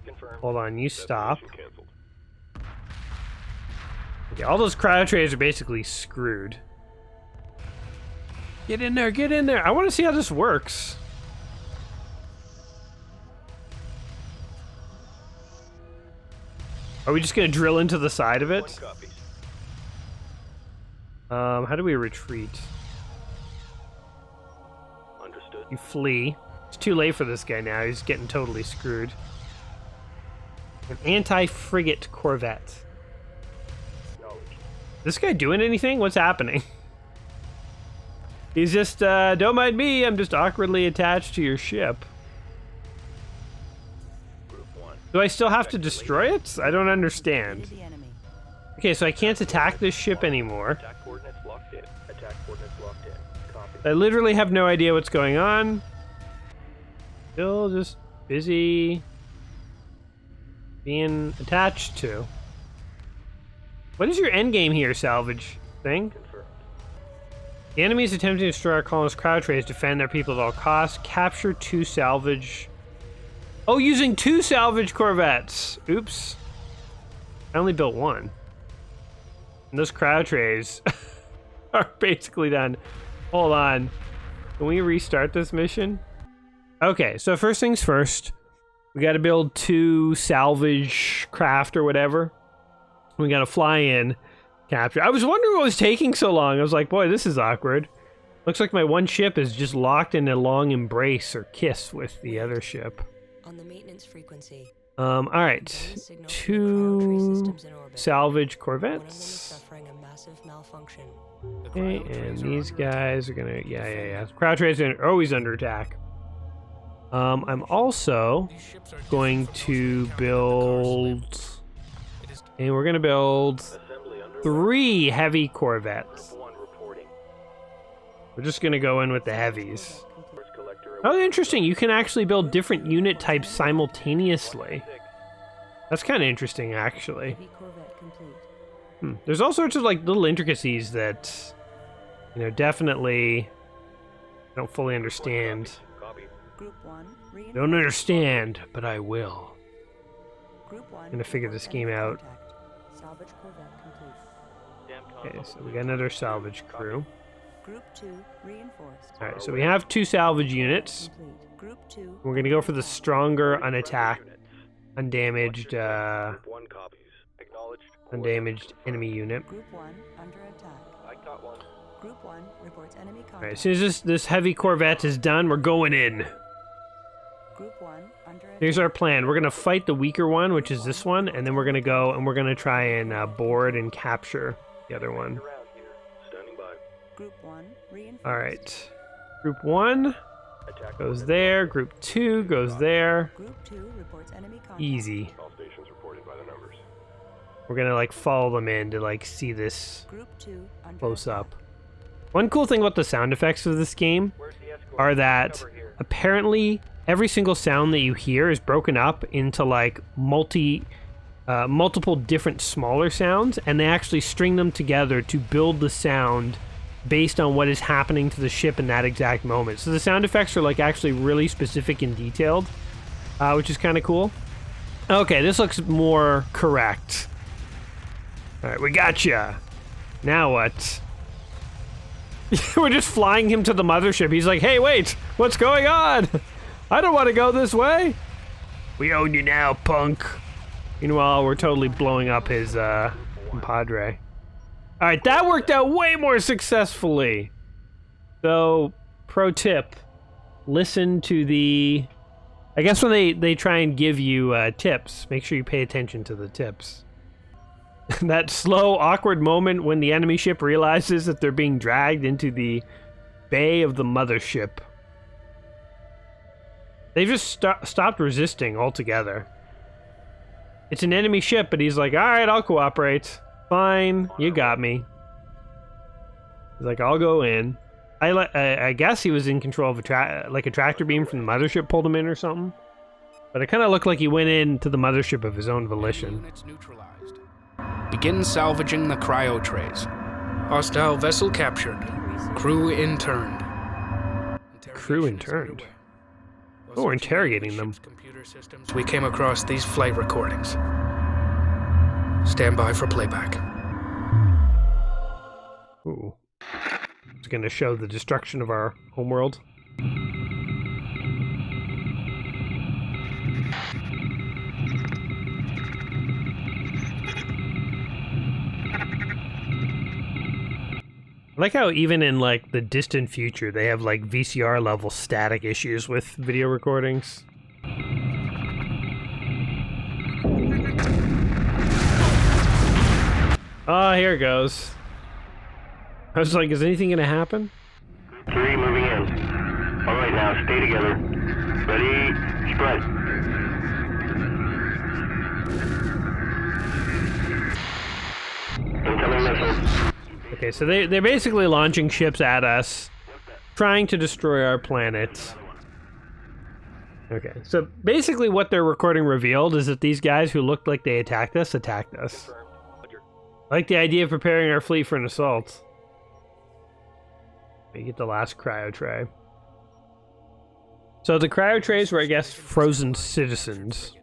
confirmed. Hold on, you stop. Destination canceled. Okay, all those cryo trays are basically screwed. Get in there, get in there. I want to see how this works. Are we just going to drill into the side of One it? copies. How do we retreat? Understood. You flee. It's too late for this guy now. He's getting totally screwed. An anti-frigate corvette. Knowledge. This guy doing anything? What's happening? He's just, don't mind me, I'm just awkwardly attached to your ship. Group 1. Do I still have to destroy it? I don't understand. Defeated the enemy. Okay, so I can't attack this ship anymore. Attack coordinates locked in. Attack coordinates locked in. Copy. I literally have no idea what's going on. Still just busy being attached to. What is your endgame here, salvage thing? Confirmed. The enemy is attempting to destroy our colonist crowd trays, defend their people at all costs, capture 2 salvage. Oh, using 2 salvage corvettes. Oops. I only built 1. And those crowd trays are basically done. Hold on. Can we restart this mission? Okay, so first things first. We gotta build 2 salvage craft or whatever. We gotta fly in. Capture. I was wondering what was taking so long. I was like, boy, this is awkward. Looks like my one ship is just locked in a long embrace or kiss with the other ship. On the maintenance frequency, Alright. getting a signal from the cryo tray 2 systems in orbit. salvage One of them is corvettes. suffering a massive malfunction. The Okay, cryo and trays are these under attack. guys are gonna, yeah. Crowd trays are always under attack. I'm also These ships are going different from those to we encountered in the car build, slip. It is and we're gonna build Assembly underway. 3 heavy corvettes. Group 1 reporting. We're just gonna go in with the heavies. First collector. Oh, interesting. You can actually build different unit types simultaneously. That's kind of interesting, actually. Heavy Corvette complete. There's all sorts of like little intricacies that, you know, definitely don't fully understand. Copy. Group 1 reinforced. Don't understand, but I will. Group 1 Gonna figure this reports game enemy out. contact. Salvage Corvette complete. Damn Okay, so we got another salvage crew. Group 2 reinforced. All right, so we have 2 salvage units. Complete. Group 2. We're gonna go for the stronger, unattacked, undamaged, Group 1 copies. Acknowledged. undamaged enemy unit. Group 1 under attack. I got one. Group 1 reports enemy contact. All right, as soon as this heavy corvette is done, we're going in. Group 1 Here's our plan. We're going to fight the weaker one, which is this one, and then we're going to go and we're going to try and board and capture the other one. Group 1 reinforced. All right. Group 1 goes there. Group 2 goes there. Group 2 reports enemy contact. Easy. All stations reported by the numbers. We're going to like follow them in to like see this Group 2 under close attack. up. One cool thing about the sound effects of this game are that apparently every single sound that you hear is broken up into like multiple different smaller sounds, and they actually string them together to build the sound based on what is happening to the ship in that exact moment. So the sound effects are like actually really specific and detailed, which is kind of cool. Okay, this looks more correct. All right, we gotcha. Now what? We're just flying him to the mothership. He's like, hey, wait, what's going on? I don't want to go this way. We own you now, punk. Meanwhile, we're totally blowing up his compadre. All right, that worked out way more successfully. So, pro tip, listen to the... I guess when they try and give you tips, make sure you pay attention to the tips. That slow, awkward moment when the enemy ship realizes that they're being dragged into the bay of the mothership. They've just stopped resisting altogether. It's an enemy ship, but he's like, all right, I'll cooperate. Fine, you got me. He's like, I'll go in. I guess he was in control of a tractor beam from the mothership pulled him in or something. But it kind of looked like he went into the mothership of his own volition. Units neutralized. Begin salvaging the cryo trays. Hostile vessel captured. Crew interned. Crew interned? Oh, we're interrogating them. Computer systems. We came across these flight recordings. Stand by for playback. Ooh. It's going to show the destruction of our homeworld. I like how even in like the distant future, they have like VCR level static issues with video recordings. Oh, here it goes. I was like, is anything gonna happen? 3 moving in. All right, now stay together. Ready, spread. Incoming missile. Okay, so they're basically launching ships at us, trying to destroy our planet. Okay, so basically what their recording revealed is that these guys who looked like they attacked us. I like the idea of preparing our fleet for an assault. We get the last cryo tray. So the cryo trays were, I guess, frozen citizens.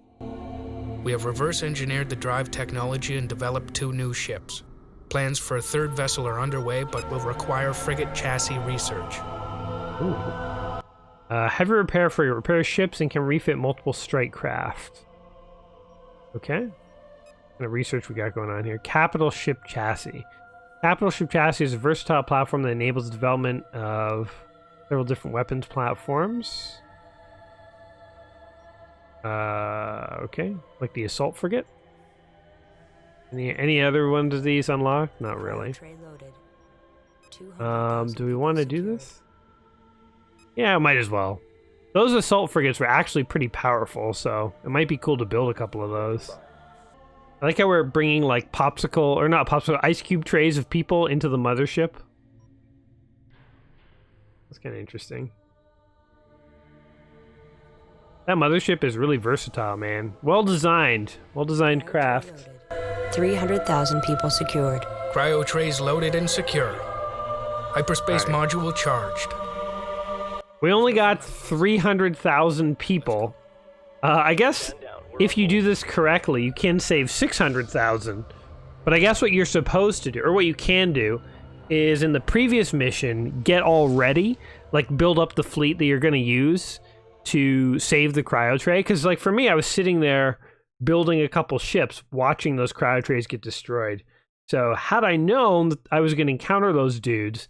We have reverse engineered the drive technology and developed 2 new ships. Plans for a 3rd vessel are underway, but will require frigate chassis research. Ooh. Heavy repair frigate repairs ships and can refit multiple strike craft. Okay. What kind of research we got going on here? Capital ship chassis. Capital ship chassis is a versatile platform that enables the development of several different weapons platforms. Okay. Like the assault frigate? Any other ones of these unlocked? Not really. Do we want to do this? Yeah, might as well. Those assault frigates were actually pretty powerful, so it might be cool to build a couple of those. I like how we're bringing like ice cube trays of people into the mothership. That's kind of interesting. That mothership is really versatile, man. Well designed craft. 300,000 people secured. Cryo trays loaded and secure. Hyperspace module charged. We only got 300,000 people. I guess if you do this correctly, you can save 600,000. But I guess what you're supposed to do, or what you can do, is in the previous mission, get all ready, like build up the fleet that you're going to use to save the cryo tray. Because like for me, I was sitting there building a couple ships, watching those cryo trays get destroyed. So had I known that I was going to encounter those dudes,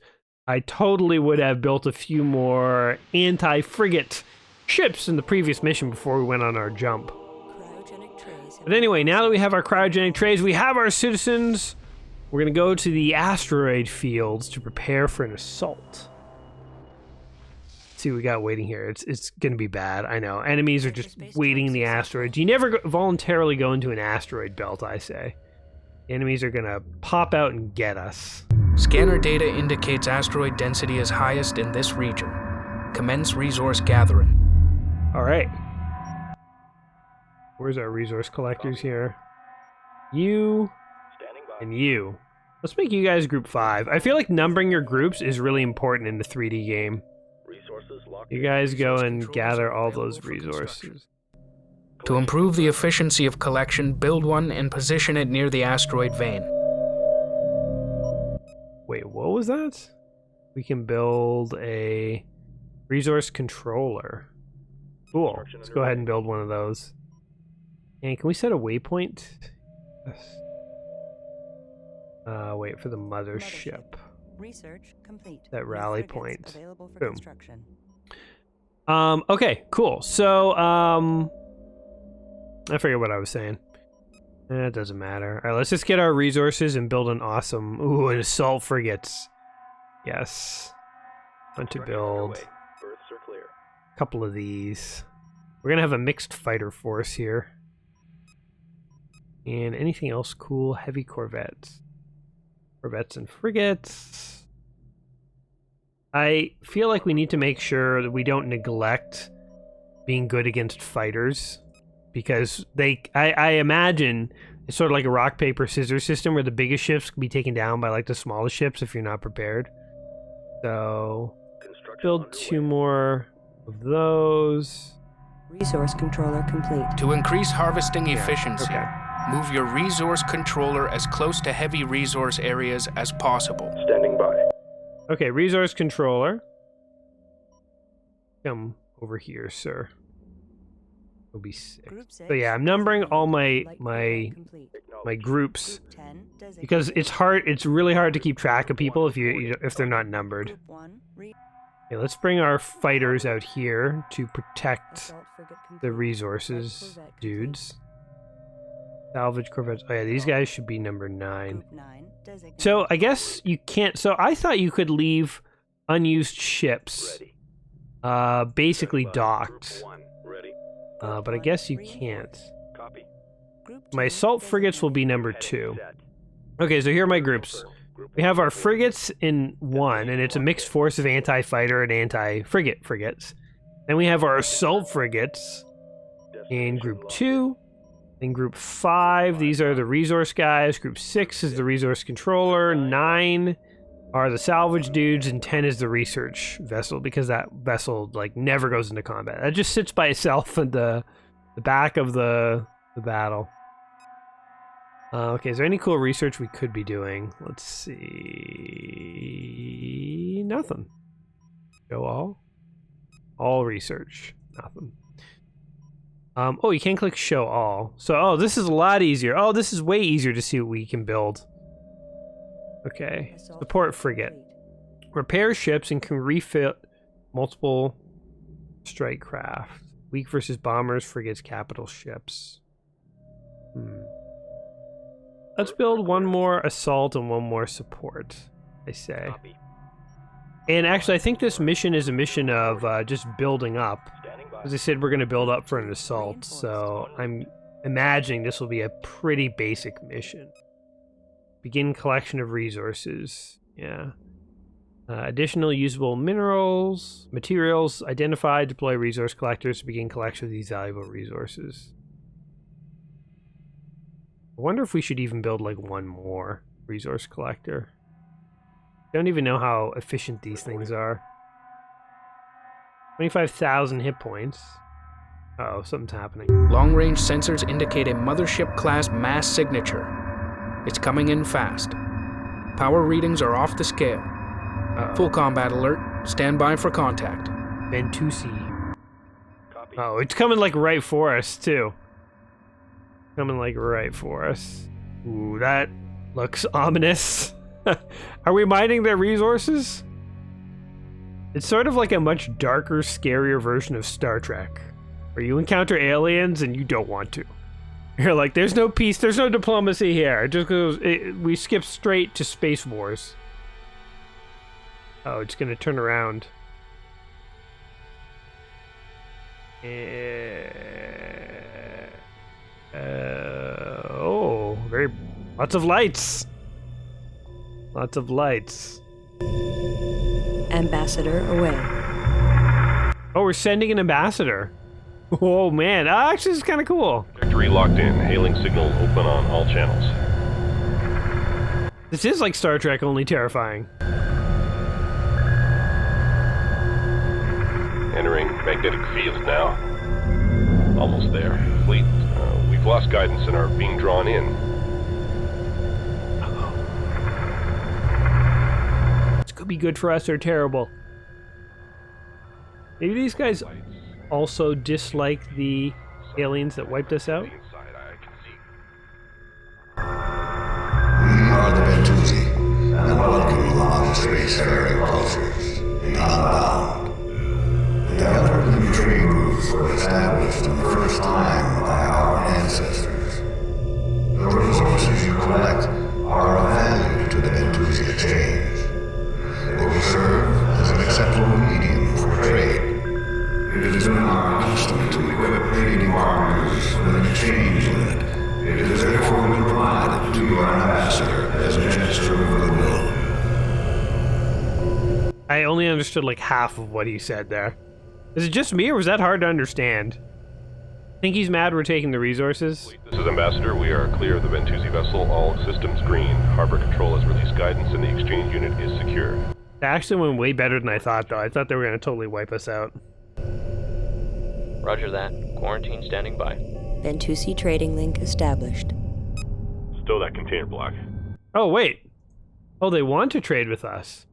I totally would have built a few more anti-frigate ships in the previous mission before we went on our jump. Cryogenic trays. But anyway, now that we have our cryogenic trays, we have our citizens. We're going to go to the asteroid fields to prepare for an assault. Let's see what we got waiting here. It's going to be bad, I know. Enemies are just waiting in the asteroids. You never voluntarily go into an asteroid belt, I say. Enemies are going to pop out and get us. Scanner data indicates asteroid density is highest in this region. Commence resource gathering. All right. Where's our resource collectors here? You and you. Let's make you guys group 5. I feel like numbering your groups is really important in the 3D game. You guys go and gather all those resources. To improve the efficiency of collection, build one and position it near the asteroid vein. Wait, what was that? We can build a resource controller. Cool. Let's go ahead and build one of those. And can we set a waypoint? Yes. Wait for the mothership. Research complete. That rally point. Available for Boom. construction. Okay, cool. So, I forget what I was saying. It doesn't matter. All right, let's just get our resources and build an awesome... Ooh, an assault frigates. Yes. Want to build a couple of these. We're going to have a mixed fighter force here. And anything else cool? Heavy corvettes. Corvettes and frigates. I feel like we need to make sure that we don't neglect being good against fighters. Because I imagine it's sort of like a rock, paper, scissors system where the biggest ships can be taken down by like the smallest ships if you're not prepared. So, build 2 more of those. Resource controller complete. To increase harvesting efficiency, okay. move your resource controller as close to heavy resource areas as possible. Standing by. Okay, resource controller. Come over here, sir. Will be 6. So yeah, I'm numbering all my groups because it's hard. It's really hard to keep track of people if they're not numbered. Okay, let's bring our fighters out here to protect the resources, dudes. Salvage corvettes. Oh yeah, these guys should be number 9. So I guess you can't. So I thought you could leave unused ships, basically docked. But I guess you can't. My assault frigates will be number 2. Okay, so here are my groups. We have our frigates in 1, and it's a mixed force of anti-fighter and anti-frigate frigates. Then we have our assault frigates in group 2. In group 5, these are the resource guys. Group 6 is the resource controller. 9 are the salvage dudes, and 10 is the research vessel, because that vessel like never goes into combat. It just sits by itself at the back of the battle. Okay, is there any cool research we could be doing? Let's see. Nothing. Show all research. Nothing. Oh, you can click show all. So, this is a lot easier. Oh, this is way easier to see what we can build. Okay, support frigate. Repair ships and can refit multiple strike craft. Weak versus bombers, frigates, capital ships. Let's build 1 more assault and 1 more support, I say. And actually, I think this mission is a mission of just building up. As I said, we're going to build up for an assault, so I'm imagining this will be a pretty basic mission. Begin collection of resources. Yeah. Additional usable materials identified. Deploy resource collectors to begin collection of these valuable resources. I wonder if we should even build like 1 more resource collector. Don't even know how efficient these things are. 25,000 hit points. Uh-oh, something's happening. Long-range sensors indicate a Mothership-class mass signature. It's coming in fast. Power readings are off the scale. Full combat alert. Stand by for contact. Bentusi. Oh, it's coming like right for us, too. Coming like right for us. Ooh, that looks ominous. Are we mining their resources? It's sort of like a much darker, scarier version of Star Trek, where you encounter aliens and you don't want to. You're like, there's no peace, there's no diplomacy here. It just goes, we skip straight to Space Wars. Oh, it's gonna turn around. Oh, lots of lights. Lots of lights. Ambassador away. Oh, we're sending an ambassador. Oh man, actually this is kind of cool. Victory locked in. Hailing signal open on all channels. This is like Star Trek, only terrifying. Entering magnetic field now. Almost there. Fleet, we've lost guidance and are being drawn in. This could be good for us or terrible. Maybe these guys also dislike the aliens that wiped us out? We are the Bentusi, and welcome you on space-faring cultures, unbound. The elderly trade routes were established for the first time by our ancestors. The resources you collect are of value to the Bentusi exchange. They will serve as an acceptable medium for trade. It has been our custom to equip trading partners with an exchange limit. It is therefore been provided to your ambassador as a gesture of goodwill. I only understood like half of what he said there. Is it just me, or was that hard to understand? Think he's mad we're taking the resources? This is Ambassador. We are clear of the Bentusi vessel. All systems green. Harbor Control has released guidance and the exchange unit is secure. That actually went way better than I thought, though. I thought they were going to totally wipe us out. Roger that. Quarantine standing by. Bentusi trading link established. Stow that container block. Oh, wait. Oh, they want to trade with us.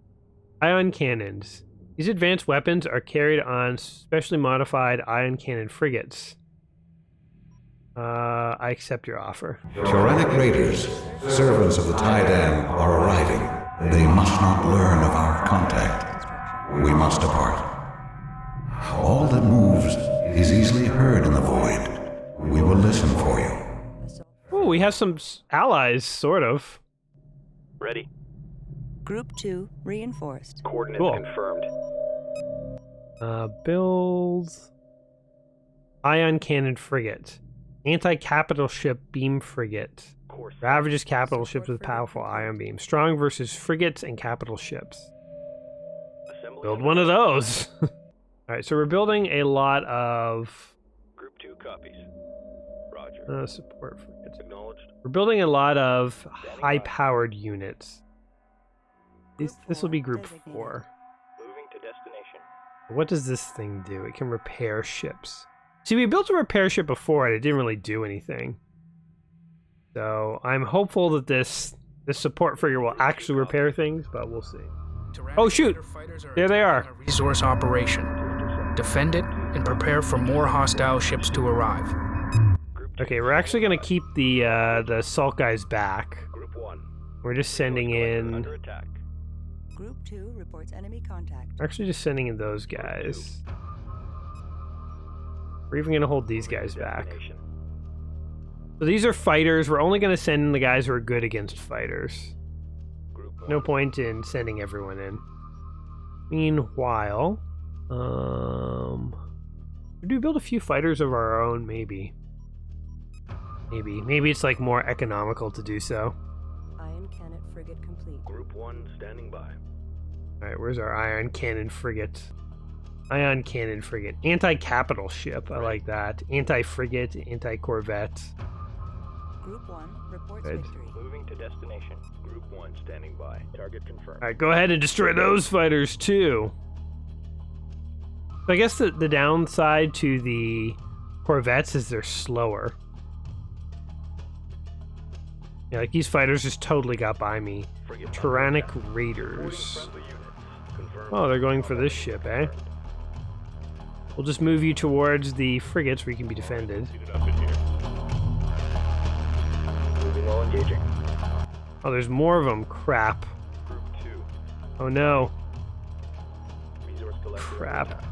Ion cannons. These advanced weapons are carried on specially modified ion cannon frigates. I accept your offer. Tyrannic raiders, servants of the Taidan, are arriving. They must not learn of our contact. We must depart. All that moves is easily heard in the void. We will listen for you. Oh, we have some allies, sort of. Ready. Group 2 reinforced. Coordinates Cool. confirmed. Build ion cannon frigate, anti-capital ship beam frigate, ravages capital ships with powerful ion beam, strong versus frigates and capital ships. Build one of those. All right, so we're building a lot of Group 2 copies. Roger. support frigates. Acknowledged. We're building a lot of high-powered units. This will be Group 4. Moving to destination. What does this thing do? It can repair ships. See, we built a repair ship before and it didn't really do anything. So I'm hopeful that this support frigate will actually repair things, but we'll see. Oh shoot! There they are. A resource operation. Defend it and prepare for more hostile ships to arrive. Okay, we're actually gonna keep the assault guys back. Group 1. We're just sending in. Under attack. Group 2 reports enemy contact. We're actually just sending in those guys. We're even gonna hold these guys back. Destination. So these are fighters. We're only gonna send in the guys who are good against fighters. Group 1. No point in sending everyone in. Meanwhile, we do build a few fighters of our own, maybe. Maybe it's like more economical to do so. Ion cannon frigate complete. Group 1 standing by. Alright, where's our ion cannon frigate? Ion cannon frigate. Anti-capital ship, I like that. Anti-frigate, anti-corvette. Group 1 reports Good. victory. Moving to destination. Group 1 standing by. Target confirmed. Alright, go ahead and destroy those fighters too. So I guess the downside to the corvettes is they're slower. Yeah, like these fighters just totally got by me. Tyrannic raiders. Oh, they're going for this ship, eh? We'll just move you towards the frigates where you can be defended. Suited up in here. Moving while engaging. Oh, there's more of them. Crap. Group 2. Oh no. Resource crap.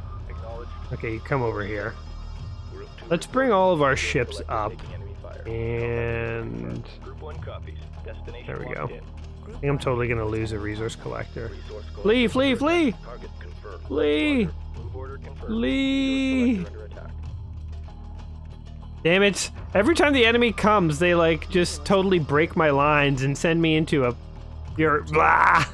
Okay, you come over here. Let's bring all of our ships up. And there we go. I think I'm totally gonna lose a resource collector. Flee, flee, flee! Flee! Flee! Damn it. Every time the enemy comes, they like just totally break my lines and send me into a... Blah!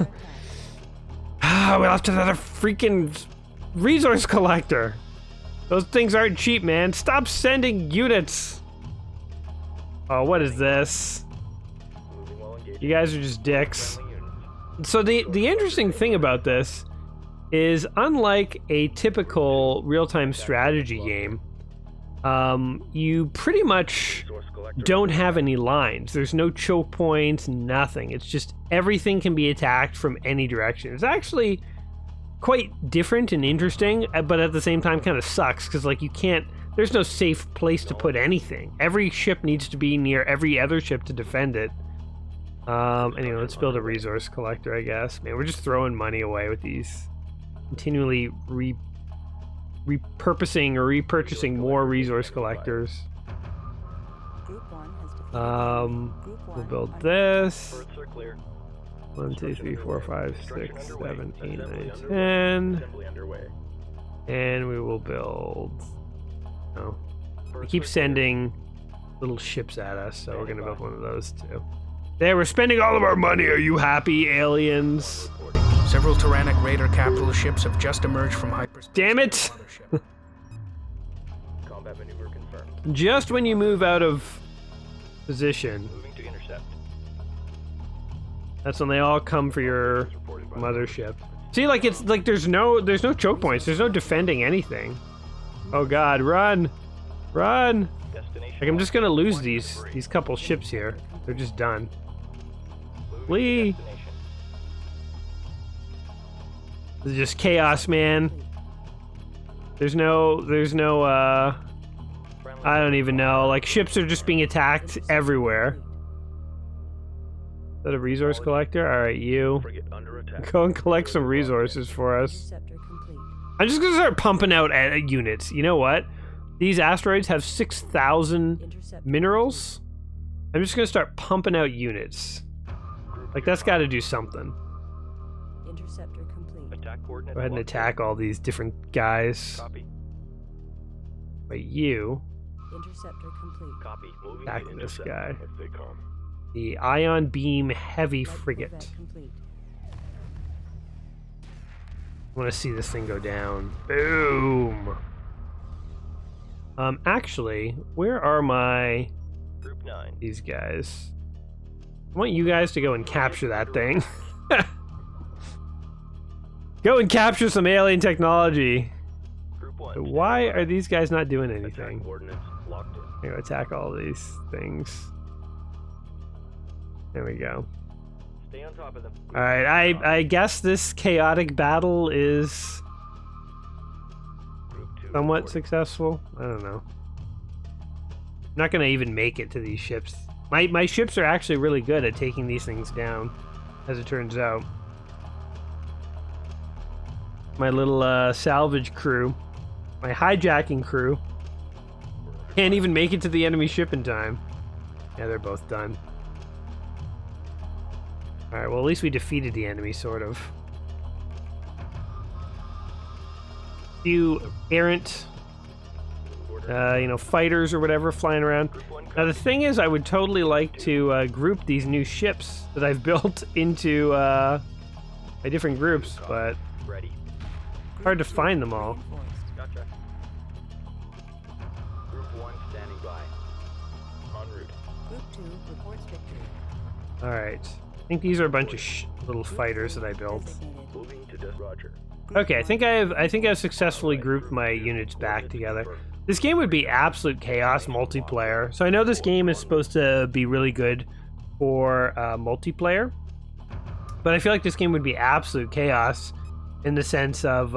We lost another freaking resource collector. Those things aren't cheap, man. Stop sending units. Oh, what is this? You guys are just dicks. So the interesting thing about this is, unlike a typical real-time strategy game, you pretty much don't have any lines. There's no choke points, nothing. It's just everything can be attacked from any direction. It's actually quite different and interesting, but at the same time kind of sucks, because like you can't, there's no safe place to put anything. Every ship needs to be near every other ship to defend it. Anyway, let's build a resource collector, I guess. Man, we're just throwing money away with these. Continually repurposing or repurchasing more resource collectors. We'll build this. 1, 2, 3, 4, 5, 6, 7, 8, 9, 10. And we will build... Oh. They keep sending little ships at us, so we're gonna build one of those too. There, we're spending all of our money. Are you happy, aliens? Several Tyrannic Raider capital ships have just emerged from hyperspace. Damn it! Combat maneuver confirmed. Just when you move out of position, Moving to intercept. that's when they all come for your mothership. See, like it's like there's no choke points. There's no defending anything. Oh God, run, run! Like I'm just gonna lose these couple ships here. They're just done. Flee! This is just chaos, man. There's no, I don't even know. Like, ships are just being attacked everywhere. Is that a resource collector? Alright, you. Go and collect some resources for us. I'm just gonna start pumping out units. You know what? These asteroids have 6,000 minerals. I'm just gonna start pumping out units. Like, that's gotta do something. Interceptor complete. Go ahead and attack all these different guys. But you... Interceptor complete. Copy. Moving attack to this intercept. guy. As they come. The Ion Beam Heavy Frigate. Complete. I want to see this thing go down. Boom! Actually, where are my... Group 9. These guys? I want you guys to go and capture that thing. Go and capture some alien technology. Group 1. Why are these guys not doing anything? Coordinates locked in. Here, attack all these things. There we go. Stay on top of them. Alright, I guess this chaotic battle is Group 2. somewhat successful. I don't know. I'm not gonna even make it to these ships. My ships are actually really good at taking these things down, as it turns out. My little salvage crew, my hijacking crew, can't even make it to the enemy ship in time. Yeah, they're both done. Alright, well at least we defeated the enemy, sort of. Few errant, fighters or whatever flying around. Now the thing is, I would totally like to group these new ships that I've built into my different groups, but Ready. hard to find them all. Gotcha. Group 1 standing by. En route. Group 2 reports victory. Alright. I think these are a bunch of little fighters that I built. Designated. Moving to Roger. Okay, I think I've successfully grouped my units back together. This game would be absolute chaos multiplayer. So I know this game is supposed to be really good for multiplayer, but I feel like this game would be absolute chaos in the sense of,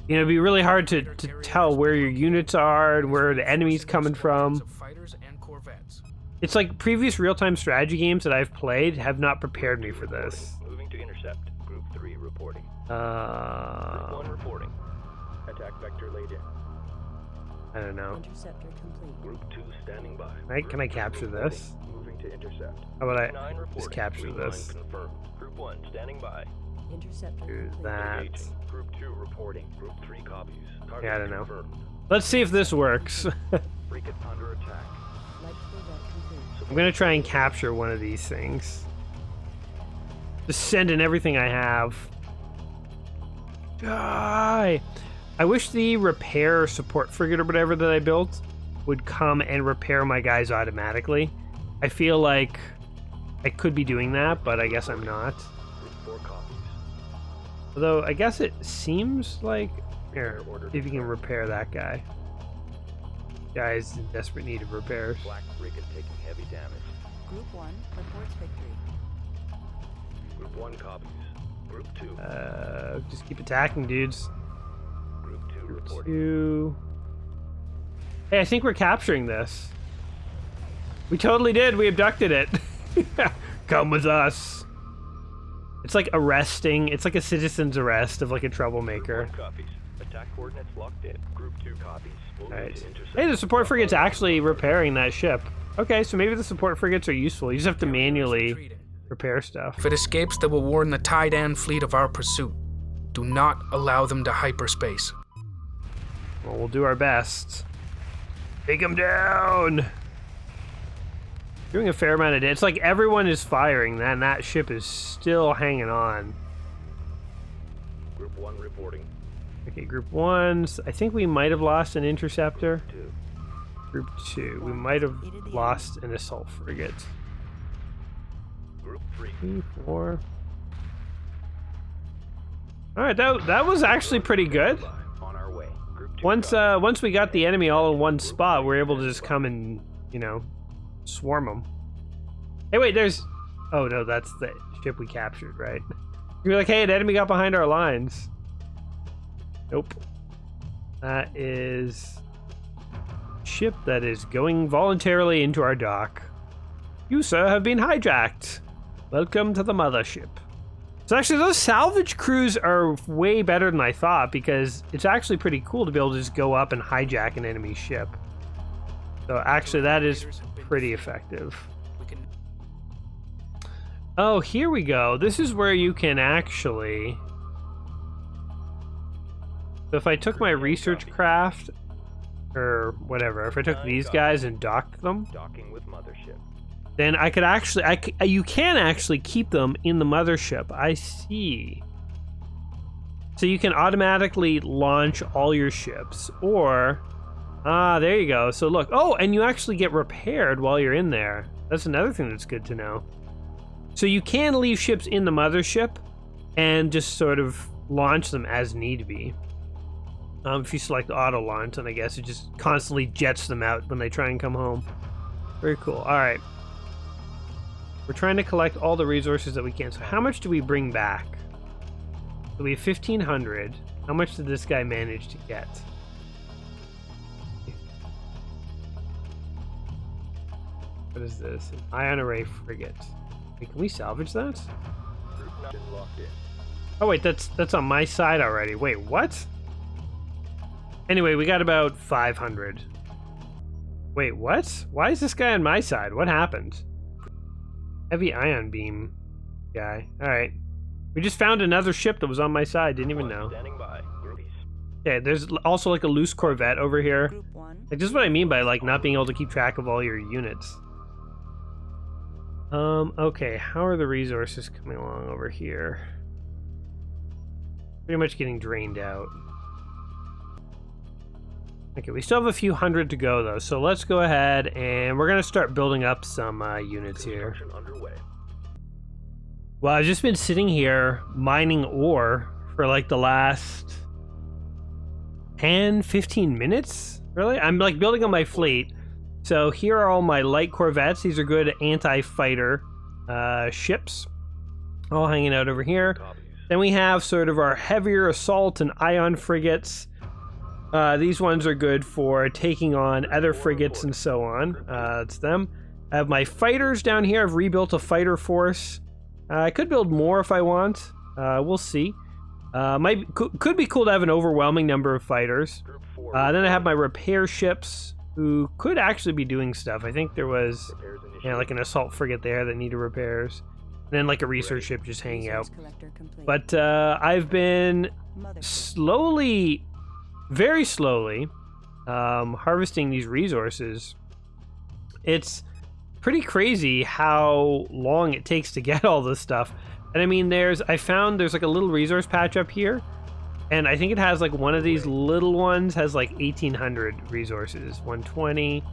it'd be really hard to tell where your units are and where the enemy's coming from. It's like previous real-time strategy games that I've played have not prepared me for this. Moving to intercept. Group 3 reporting. Group 1 reporting. Attack vector laid in. I don't know. Interceptor complete. Group 2 standing by. Right, can I capture this? Moving to intercept. How about I Group 9 just reporting. capture Green this? line confirmed. Group 1 standing by. Interceptor Do complete. that. Engaging. Group 2 reporting. Group 3 copies. Target Yeah, I don't know. confirmed. Let's see if this works. Frigate under attack. Light corvette complete. I'm gonna try and capture one of these things. Just send in everything I have. Die! I wish the repair support frigate or whatever that I built would come and repair my guys automatically. I feel like I could be doing that, but I guess I'm not. Group 4 copies. Although, I guess it seems like... Here, see if you can repair that guy. Guy's in desperate need of repairs. Black frigate taking heavy damage. Group 1 reports victory. Group 1 copies. Group 2. Just keep attacking, dudes. Group 2 reporting. Two. Hey, I think we're capturing this. We totally did. We abducted it. Come with us. It's like arresting. It's like a citizen's arrest of like a troublemaker. Group 1 copies. Attack coordinates locked in. Group 2 copies. Moving Alright. to intercept. Hey, the support frigate's actually repairing that ship. Okay, so maybe the support frigates are useful. You just have to manually Retreating. repair stuff. If it escapes, they will warn the Tidan fleet of our pursuit. Do not allow them to hyperspace. Well, we'll do our best. Take them down! Doing a fair amount of damage. It's like everyone is firing, and that ship is still hanging on. Group 1 reporting. Okay, group 1s. I think we might have lost an interceptor. 2. Group 2. We might have lost an assault frigate. Group 3. 3, 4. Alright, that was actually pretty good. On our way. Group 2 Once we got the enemy all in one spot, we were able to just come and, you know, swarm them. Hey, wait, there's... Oh, no, that's the ship we captured, right? You're like, hey, an enemy got behind our lines. Nope. That is... ship that is going voluntarily into our dock. You, sir, have been hijacked. Welcome to the Mothership. So actually, those salvage crews are way better than I thought, because it's actually pretty cool to be able to just go up and hijack an enemy ship. So actually, that is pretty effective. We can Oh, here we go. This is where you can actually... So if I took my research craft, or whatever, if I took these guys and docked them, docking with Mothership. then I could actually, you can actually keep them in the Mothership. I see. So you can automatically launch all your ships, or, there you go. So look, oh, and you actually get repaired while you're in there. That's another thing that's good to know. So you can leave ships in the Mothership and just sort of launch them as need be. If you select auto launch, then I guess it just constantly jets them out when they try and come home. Very cool. All right. We're trying to collect all the resources that we can. So how much do we bring back? So we have 1,500. How much did this guy manage to get? What is this? An ion array frigate. Wait, can we salvage that? Group 9 locked in. Oh wait, that's on my side already. Wait, what? Anyway, we got about 500. Wait, what? Why is this guy on my side? What happened? Heavy ion beam guy. Alright. We just found another ship that was on my side. Didn't even know. Standing by. Groupies. Okay, there's also like a loose Corvette over here. Group 1. Like, this is what I mean by like not being able to keep track of all your units. Okay, how are the resources coming along over here? Pretty much getting drained out. Okay, we still have a few hundred to go though, so let's go ahead and we're gonna start building up some units here. Construction underway. Well, I've just been sitting here mining ore for like the last 10-15 minutes. Really? I'm like building on my fleet. So here are all my light corvettes. These are good anti-fighter ships, all hanging out over here. Copies. Then we have sort of our heavier assault and ion frigates. These ones are good for taking on other frigates and so on. That's them. I have my fighters down here. I've rebuilt a fighter force. I could build more if I want. We'll see. Could be cool to have an overwhelming number of fighters. Group 4. Then I have my repair ships, who could actually be doing stuff. I think there was, Repairs like an assault frigate there that needed repairs. And then like a research ship just hanging out. Resource collector complete. But I've been Mothership. slowly, very slowly, harvesting these resources. It's pretty crazy how long it takes to get all this stuff. And I mean, I found there's like a little resource patch up here, and I think it has like one of these little ones has like 1,800 resources, 120.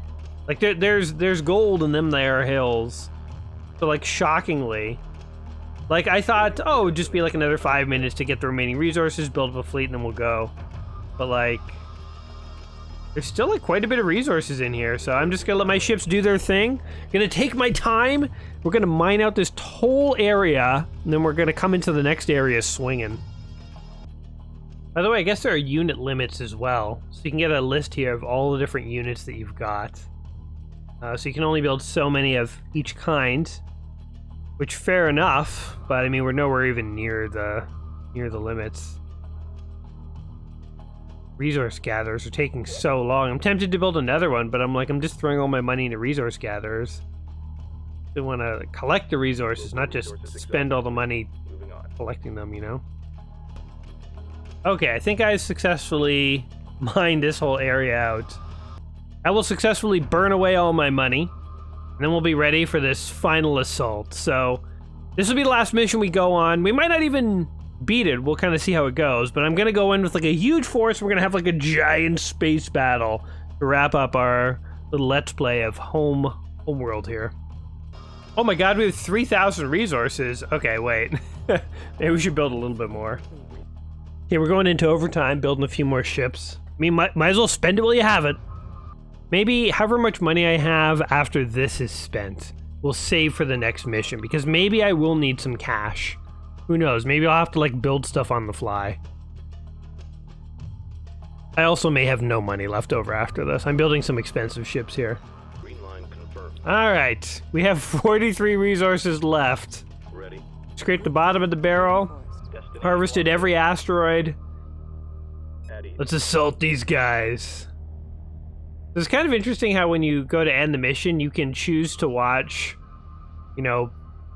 Like there's gold in them there hills. So like shockingly, like I thought, oh, it would just be like another 5 minutes to get the remaining resources, build up a fleet, and then we'll go. But like, there's still like quite a bit of resources in here, so I'm just gonna let my ships do their thing. Gonna take my time. We're gonna mine out this whole area, and then we're gonna come into the next area swinging. By the way, I guess there are unit limits as well, so you can get a list here of all the different units that you've got. So you can only build so many of each kind, which fair enough, but I mean we're nowhere even near the limits. Resource gatherers are taking so long. I'm tempted to build another one, but I'm just throwing all my money into resource gatherers. I want to collect the resources, not just spend all the money Moving on. collecting them, you know? Okay, I think I successfully mined this whole area out. I will successfully burn away all my money, and then we'll be ready for this final assault. So, this will be the last mission we go on. We might not even beat it. We'll kind of see how it goes, but I'm going to go in with like a huge force. We're going to have like a giant space battle to wrap up our little let's play of Homeworld here. Oh my god, we have 3,000 resources. Okay, wait. Maybe we should build a little bit more. Okay, we're going into overtime, building a few more ships. I mean, might as well spend it while you have it. Maybe however much money I have after this is spent, we'll save for the next mission, because maybe I will need some cash. Who knows? Maybe I'll have to like build stuff on the fly. I also may have no money left over after this. I'm building some expensive ships here. Green line confirmed. Alright, we have 43 resources left. Ready. Scrape the bottom of the barrel. Destination Harvested locked every asteroid. in. At ease. Let's assault these guys. It's kind of interesting how when you go to end the mission, you can choose to watch,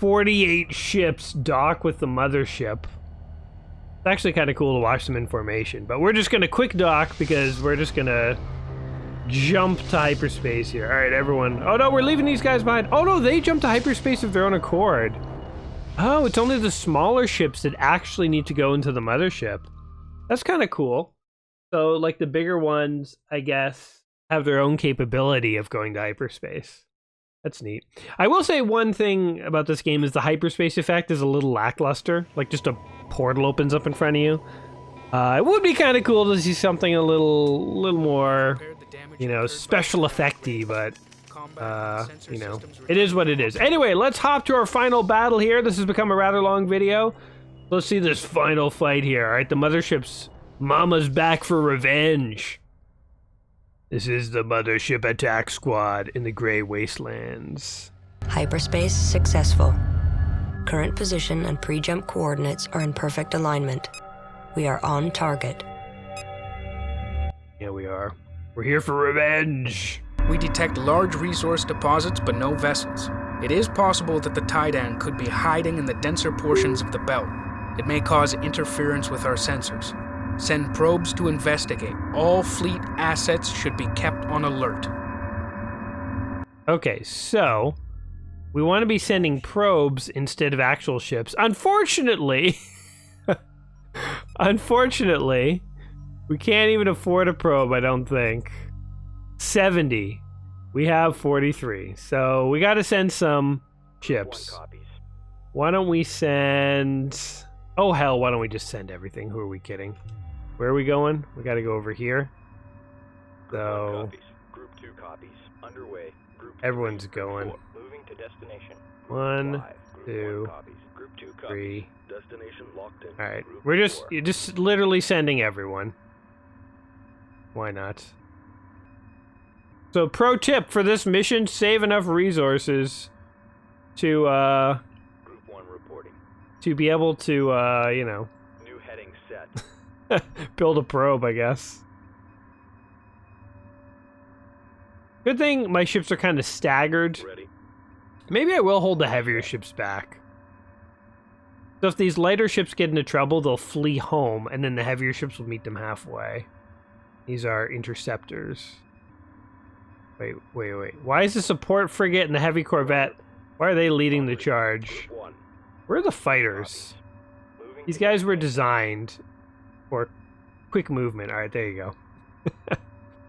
48 ships dock with the Mothership. It's actually kind of cool to watch them in formation, but we're just going to quick dock because we're just going to jump to hyperspace here. All right, everyone. Oh no, we're leaving these guys behind. Oh no, they jumped to hyperspace of their own accord. Oh, it's only the smaller ships that actually need to go into the Mothership. That's kind of cool. So, like, the bigger ones, I guess, have their own capability of going to hyperspace. That's neat. I will say one thing about this game is the hyperspace effect is a little lackluster. Like, just a portal opens up in front of you. It would be kind of cool to see something a little more, special effecty, but it is what it is. Anyway, let's hop to our final battle here. This has become a rather long video. Let's see this final fight here. All right, the Mothership's mama's back for revenge. This is the Mothership Attack Squad in the Grey Wastelands. Hyperspace successful. Current position and pre-jump coordinates are in perfect alignment. We are on target. Yeah, we are. We're here for revenge. We detect large resource deposits, but no vessels. It is possible that the Titan could be hiding in the denser portions of the belt. It may cause interference with our sensors. Send probes to investigate. All fleet assets should be kept on alert. Okay, so we want to be sending probes instead of actual ships. Unfortunately, we can't even afford a probe, I don't think. 70. We have 43. So we got to send some ships. 1 copies. Why don't we send... Oh, hell, why don't we just send everything? Who are we kidding? Where are we going? We got to go over here. Group 1 So copies. Group 2 copies. Underway. Group 2 everyone's Group going. 4. Moving to destination. Group 1, 5. Group 2, 1 copies. Group 2 copies. 3. Destination locked in. All right, Group we're 4. just literally sending everyone. Why not? So, pro tip for this mission: save enough resources to Group 1 reporting. be able to New heading Set. Build a probe, I guess. Good thing my ships are kind of staggered. Ready. Maybe I will hold the heavier ships back. So if these lighter ships get into trouble, they'll flee home, and then the heavier ships will meet them halfway. These are interceptors. Wait. Why is the support frigate and the heavy corvette, why are they leading the charge? Group 1. Where are the fighters? Moving These to guys were designed for quick movement. Alright, there you go.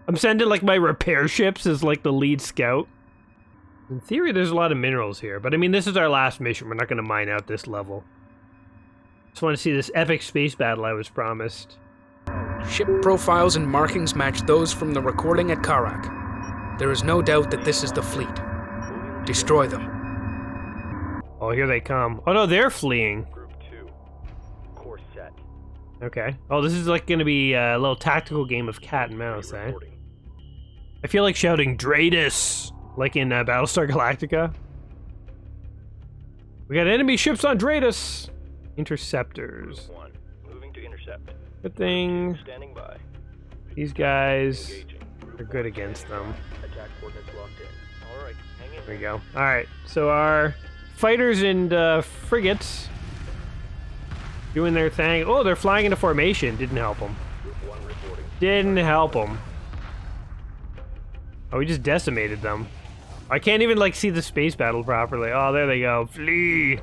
I'm sending like my repair ships as like the lead scout. In theory, there's a lot of minerals here, but I mean, this is our last mission. We're not going to mine out this level. Just want to see this epic space battle I was promised. Ship profiles and markings match those from the recording at Karak. There is no doubt that this is the fleet. Destroy them. Oh, here they come. Oh no, they're fleeing. Group 2. Course set. Okay. Oh, this is like going to be a little tactical game of cat and mouse, eh? Reporting. I feel like shouting Dratus, like in Battlestar Galactica. We got enemy ships on Dratus. Interceptors. Group 1. Moving to intercept. Good thing Standing by. these guys Engaging. Group are good 1 against them. Attack coordinates locked in. Alright, hang in There we go. Alright, so our fighters and frigates doing their thing. Oh, they're flying into formation. Didn't help them. Group 1 reporting. Didn't help them. Oh, we just decimated them. I can't even, like, see the space battle properly. Oh, there they go. Flee!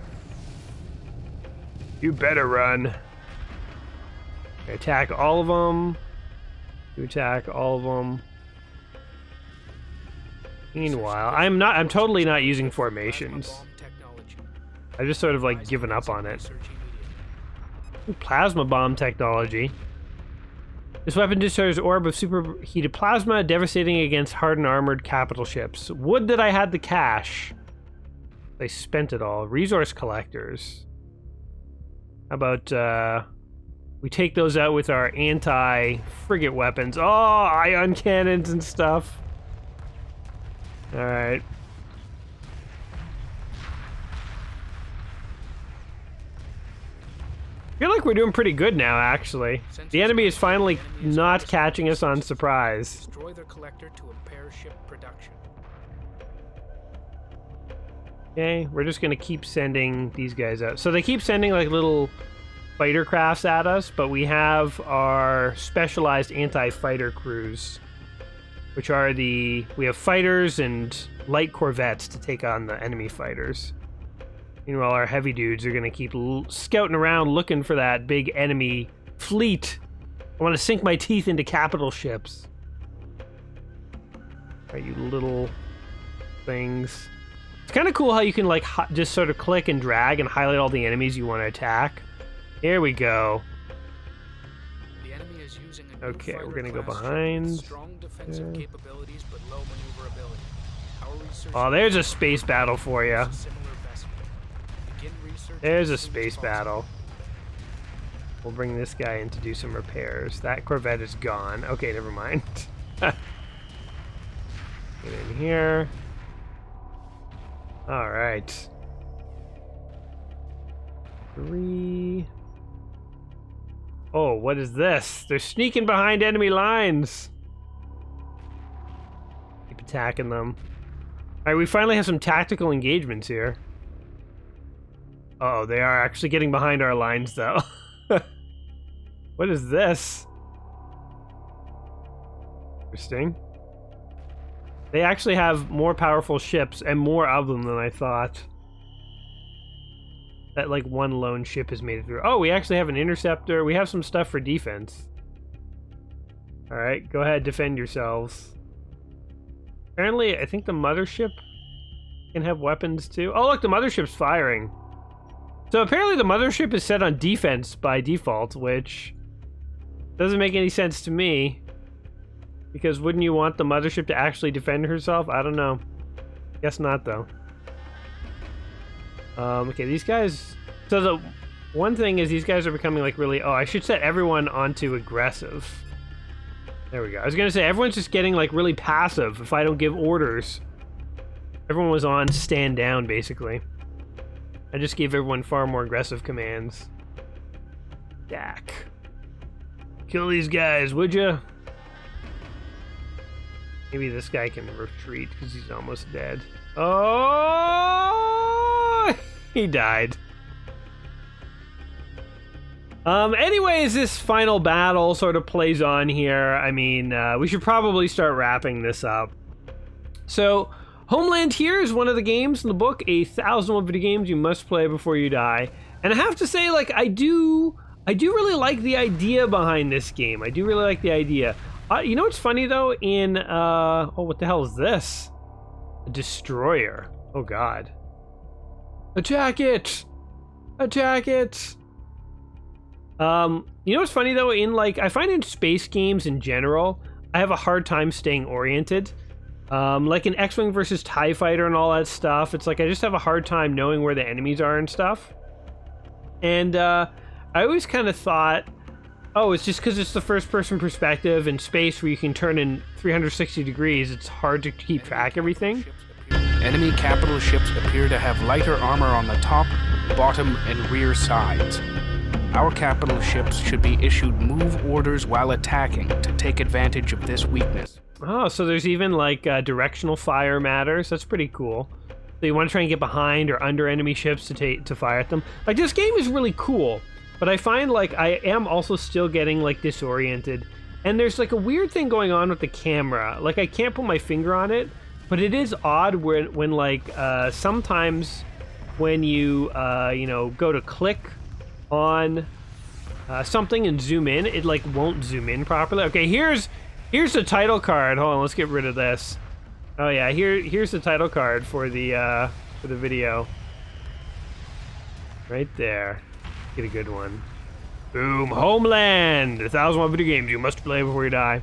You better run. Attack all of them. You attack all of them. Meanwhile, I'm totally not using formations. I just sort of, like, given up on it. Ooh, plasma bomb technology. This weapon discharges orb of superheated plasma, devastating against hardened armored capital ships. Would that I had the cash. They spent it all. Resource collectors. How about, we take those out with our anti-frigate weapons. Oh, ion cannons and stuff. Alright. I feel like we're doing pretty good now, actually. The enemy is finally not catching us on surprise. Destroy their collector to impair ship production. Okay, we're just gonna keep sending these guys out. So they keep sending like little fighter crafts at us, but we have our specialized anti-fighter crews, which are we have fighters and light corvettes to take on the enemy fighters. Meanwhile, our heavy dudes are gonna keep scouting around looking for that big enemy fleet. I want to sink my teeth into capital ships. Alright, you little things. It's kind of cool how you can like just sort of click and drag and highlight all the enemies you want to attack. Here we go. The enemy is using a new Okay, we're fighter gonna go class ship behind. with strong defensive capabilities but low maneuverability. Our research Oh, there's a space battle for you. is a similar vessel. Begin research There's a as soon as space possible. battle. We'll bring this guy in to do some repairs. That Corvette is gone. Okay, never mind. Get in here. Alright. 3. Oh, what is this? They're sneaking behind enemy lines. Keep attacking them. Alright, we finally have some tactical engagements here. Uh oh, they are actually getting behind our lines, though. What is this? Interesting. They actually have more powerful ships, and more of them than I thought. That, like, one lone ship has made it through. Oh, we actually have an interceptor. We have some stuff for defense. Alright, go ahead, defend yourselves. Apparently, I think the Mothership can have weapons, too. Oh, look, the Mothership's firing. So apparently the Mothership is set on defense by default, which doesn't make any sense to me. Because wouldn't you want the Mothership to actually defend herself? I don't know. Guess not, though. Okay, these guys... So the one thing is these guys are becoming, like, really... Oh, I should set everyone onto aggressive. There we go. I was gonna say, everyone's just getting, like, really passive if I don't give orders. Everyone was on stand down, basically. I just gave everyone far more aggressive commands. Dak. Kill these guys, would you? Maybe this guy can retreat because he's almost dead. Oh, he died. Anyways, this final battle sort of plays on here. I mean, we should probably start wrapping this up. So, Homeworld here is one of the games in the book, 1,001 video games you must play before you die. And I have to say, like, I do really like the idea behind this game. I do really like the idea. You know what's funny though? In oh, what the hell is this? A destroyer. Oh God! Attack it! Attack it! You know what's funny though? In like, I find in space games in general, I have a hard time staying oriented. Like in X-Wing versus TIE Fighter and all that stuff, it's like I just have a hard time knowing where the enemies are and stuff. And I always kind of thought, oh, it's just because it's the first-person perspective in space where you can turn in 360 degrees, it's hard to keep track of everything. Enemy capital ships appear to have lighter armor on the top, bottom, and rear sides. Our capital ships should be issued move orders while attacking to take advantage of this weakness. Oh, so there's even like directional fire matters. That's pretty cool. So you want to try and get behind or under enemy ships to fire at them. Like, this game is really cool, but I find like I am also still getting like disoriented. And there's like a weird thing going on with the camera. Like, I can't put my finger on it, but it is odd when like sometimes when you you know, go to click on something and zoom in, it like won't zoom in properly. Okay, here's the title card. Hold on, let's get rid of this. Oh yeah, here's the title card for the video. Right there. Get a good one. Boom, Homeland! 1,001 video games you must play before you die.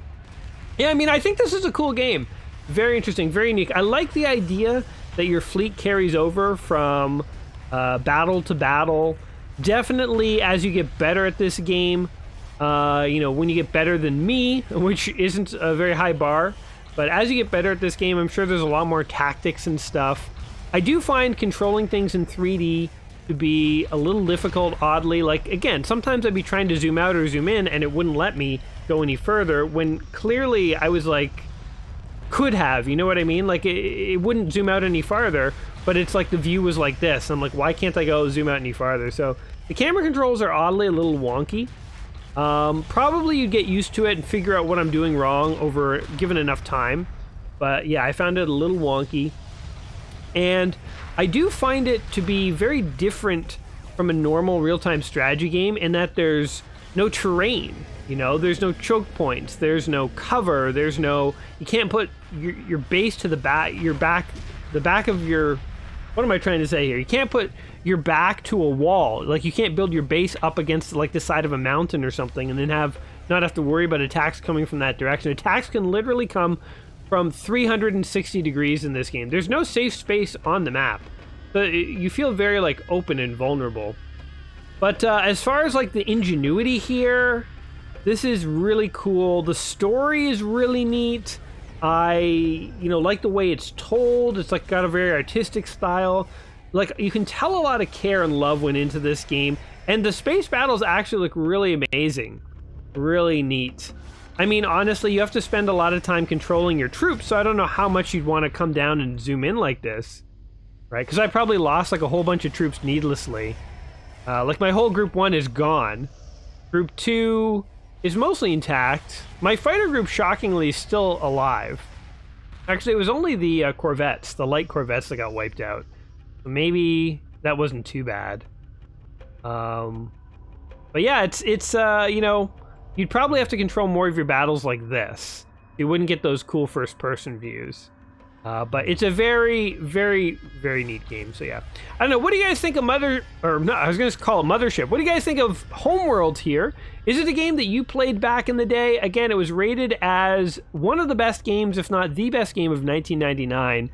Yeah, I mean, I think this is a cool game. Very interesting, very unique. I like the idea that your fleet carries over from battle to battle. Definitely, as you get better at this game, you know, when you get better than me, which isn't a very high bar, but as you get better at this game, I'm sure there's a lot more tactics and stuff. I do find controlling things in 3D to be a little difficult, oddly. Like, again, sometimes I'd be trying to zoom out or zoom in, and it wouldn't let me go any further, when clearly I was like, could have, you know what I mean? Like, it wouldn't zoom out any farther, but it's like the view was like this. I'm like, why can't I go zoom out any farther? So the camera controls are oddly a little wonky. Probably you'd get used to it and figure out what I'm doing wrong over given enough time. But yeah, I found it a little wonky. And I do find it to be very different from a normal real-time strategy game in that there's no terrain. You know, there's no choke points, there's no cover, there's no, you can't put your base to the back of your, what am I trying to say here? You can't put your back to a wall. Like, you can't build your base up against like the side of a mountain or something and then not have to worry about attacks coming from that direction. Attacks can literally come from 360 degrees in this game. There's no safe space on the map. So you feel very like open and vulnerable. But as far as like the ingenuity here, this is really cool. The story is really neat. I, like the way it's told. It's like got a very artistic style. Like, you can tell a lot of care and love went into this game. And the space battles actually look really amazing. Really neat. I mean, honestly, you have to spend a lot of time controlling your troops, so I don't know how much you'd want to come down and zoom in like this. Right? Because I probably lost like a whole bunch of troops needlessly. Like, my whole group 1 is gone. Group 2 is mostly intact. My fighter group, shockingly, is still alive. Actually, it was only the corvettes, the light corvettes, that got wiped out. So maybe that wasn't too bad. But yeah, it's you'd probably have to control more of your battles like this. You wouldn't get those cool first-person views. But it's a very, very, very neat game. So yeah, I don't know. What do you guys think of I was going to call it Mothership. What do you guys think of Homeworld here? Is it a game that you played back in the day? Again, it was rated as one of the best games, if not the best game of 1999.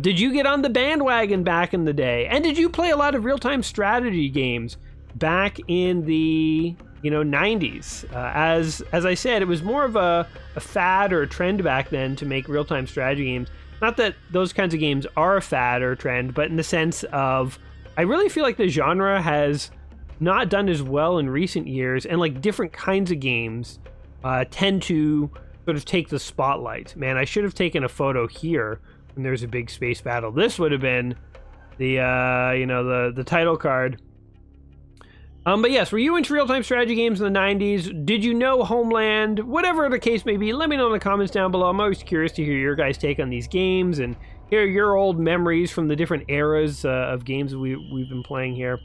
Did you get on the bandwagon back in the day? And did you play a lot of real-time strategy games back in the 90s? As I said, it was more of a fad or a trend back then to make real-time strategy games. Not that those kinds of games are a fad or a trend, but in the sense of, I really feel like the genre has not done as well in recent years, and like different kinds of games tend to sort of take the spotlight. Man, I should have taken a photo here when there's a big space battle. This would have been the the title card. But yes, were you into real-time strategy games in the 90s? Did you know Homeland? Whatever the case may be, let me know in the comments down below. I'm always curious to hear your guys' take on these games and hear your old memories from the different eras of games that we've been playing here.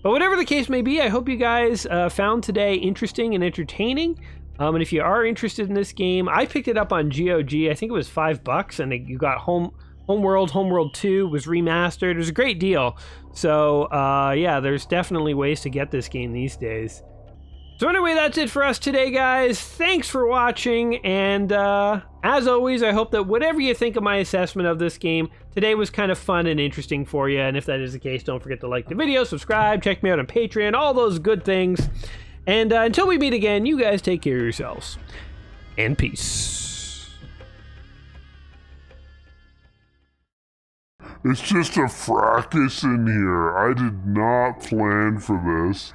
But whatever the case may be, I hope you guys found today interesting and entertaining. And if you are interested in this game, I picked it up on GOG. I think it was $5, and you got Homeworld 2 was remastered. It was a great deal. So, yeah, there's definitely ways to get this game these days. So anyway, that's it for us today, guys. Thanks for watching, and as always, I hope that whatever you think of my assessment of this game, today was kind of fun and interesting for you. And if that is the case, don't forget to like the video, subscribe, check me out on Patreon, all those good things. And until we meet again, you guys take care of yourselves. And peace. It's just a fracas in here. I did not plan for this.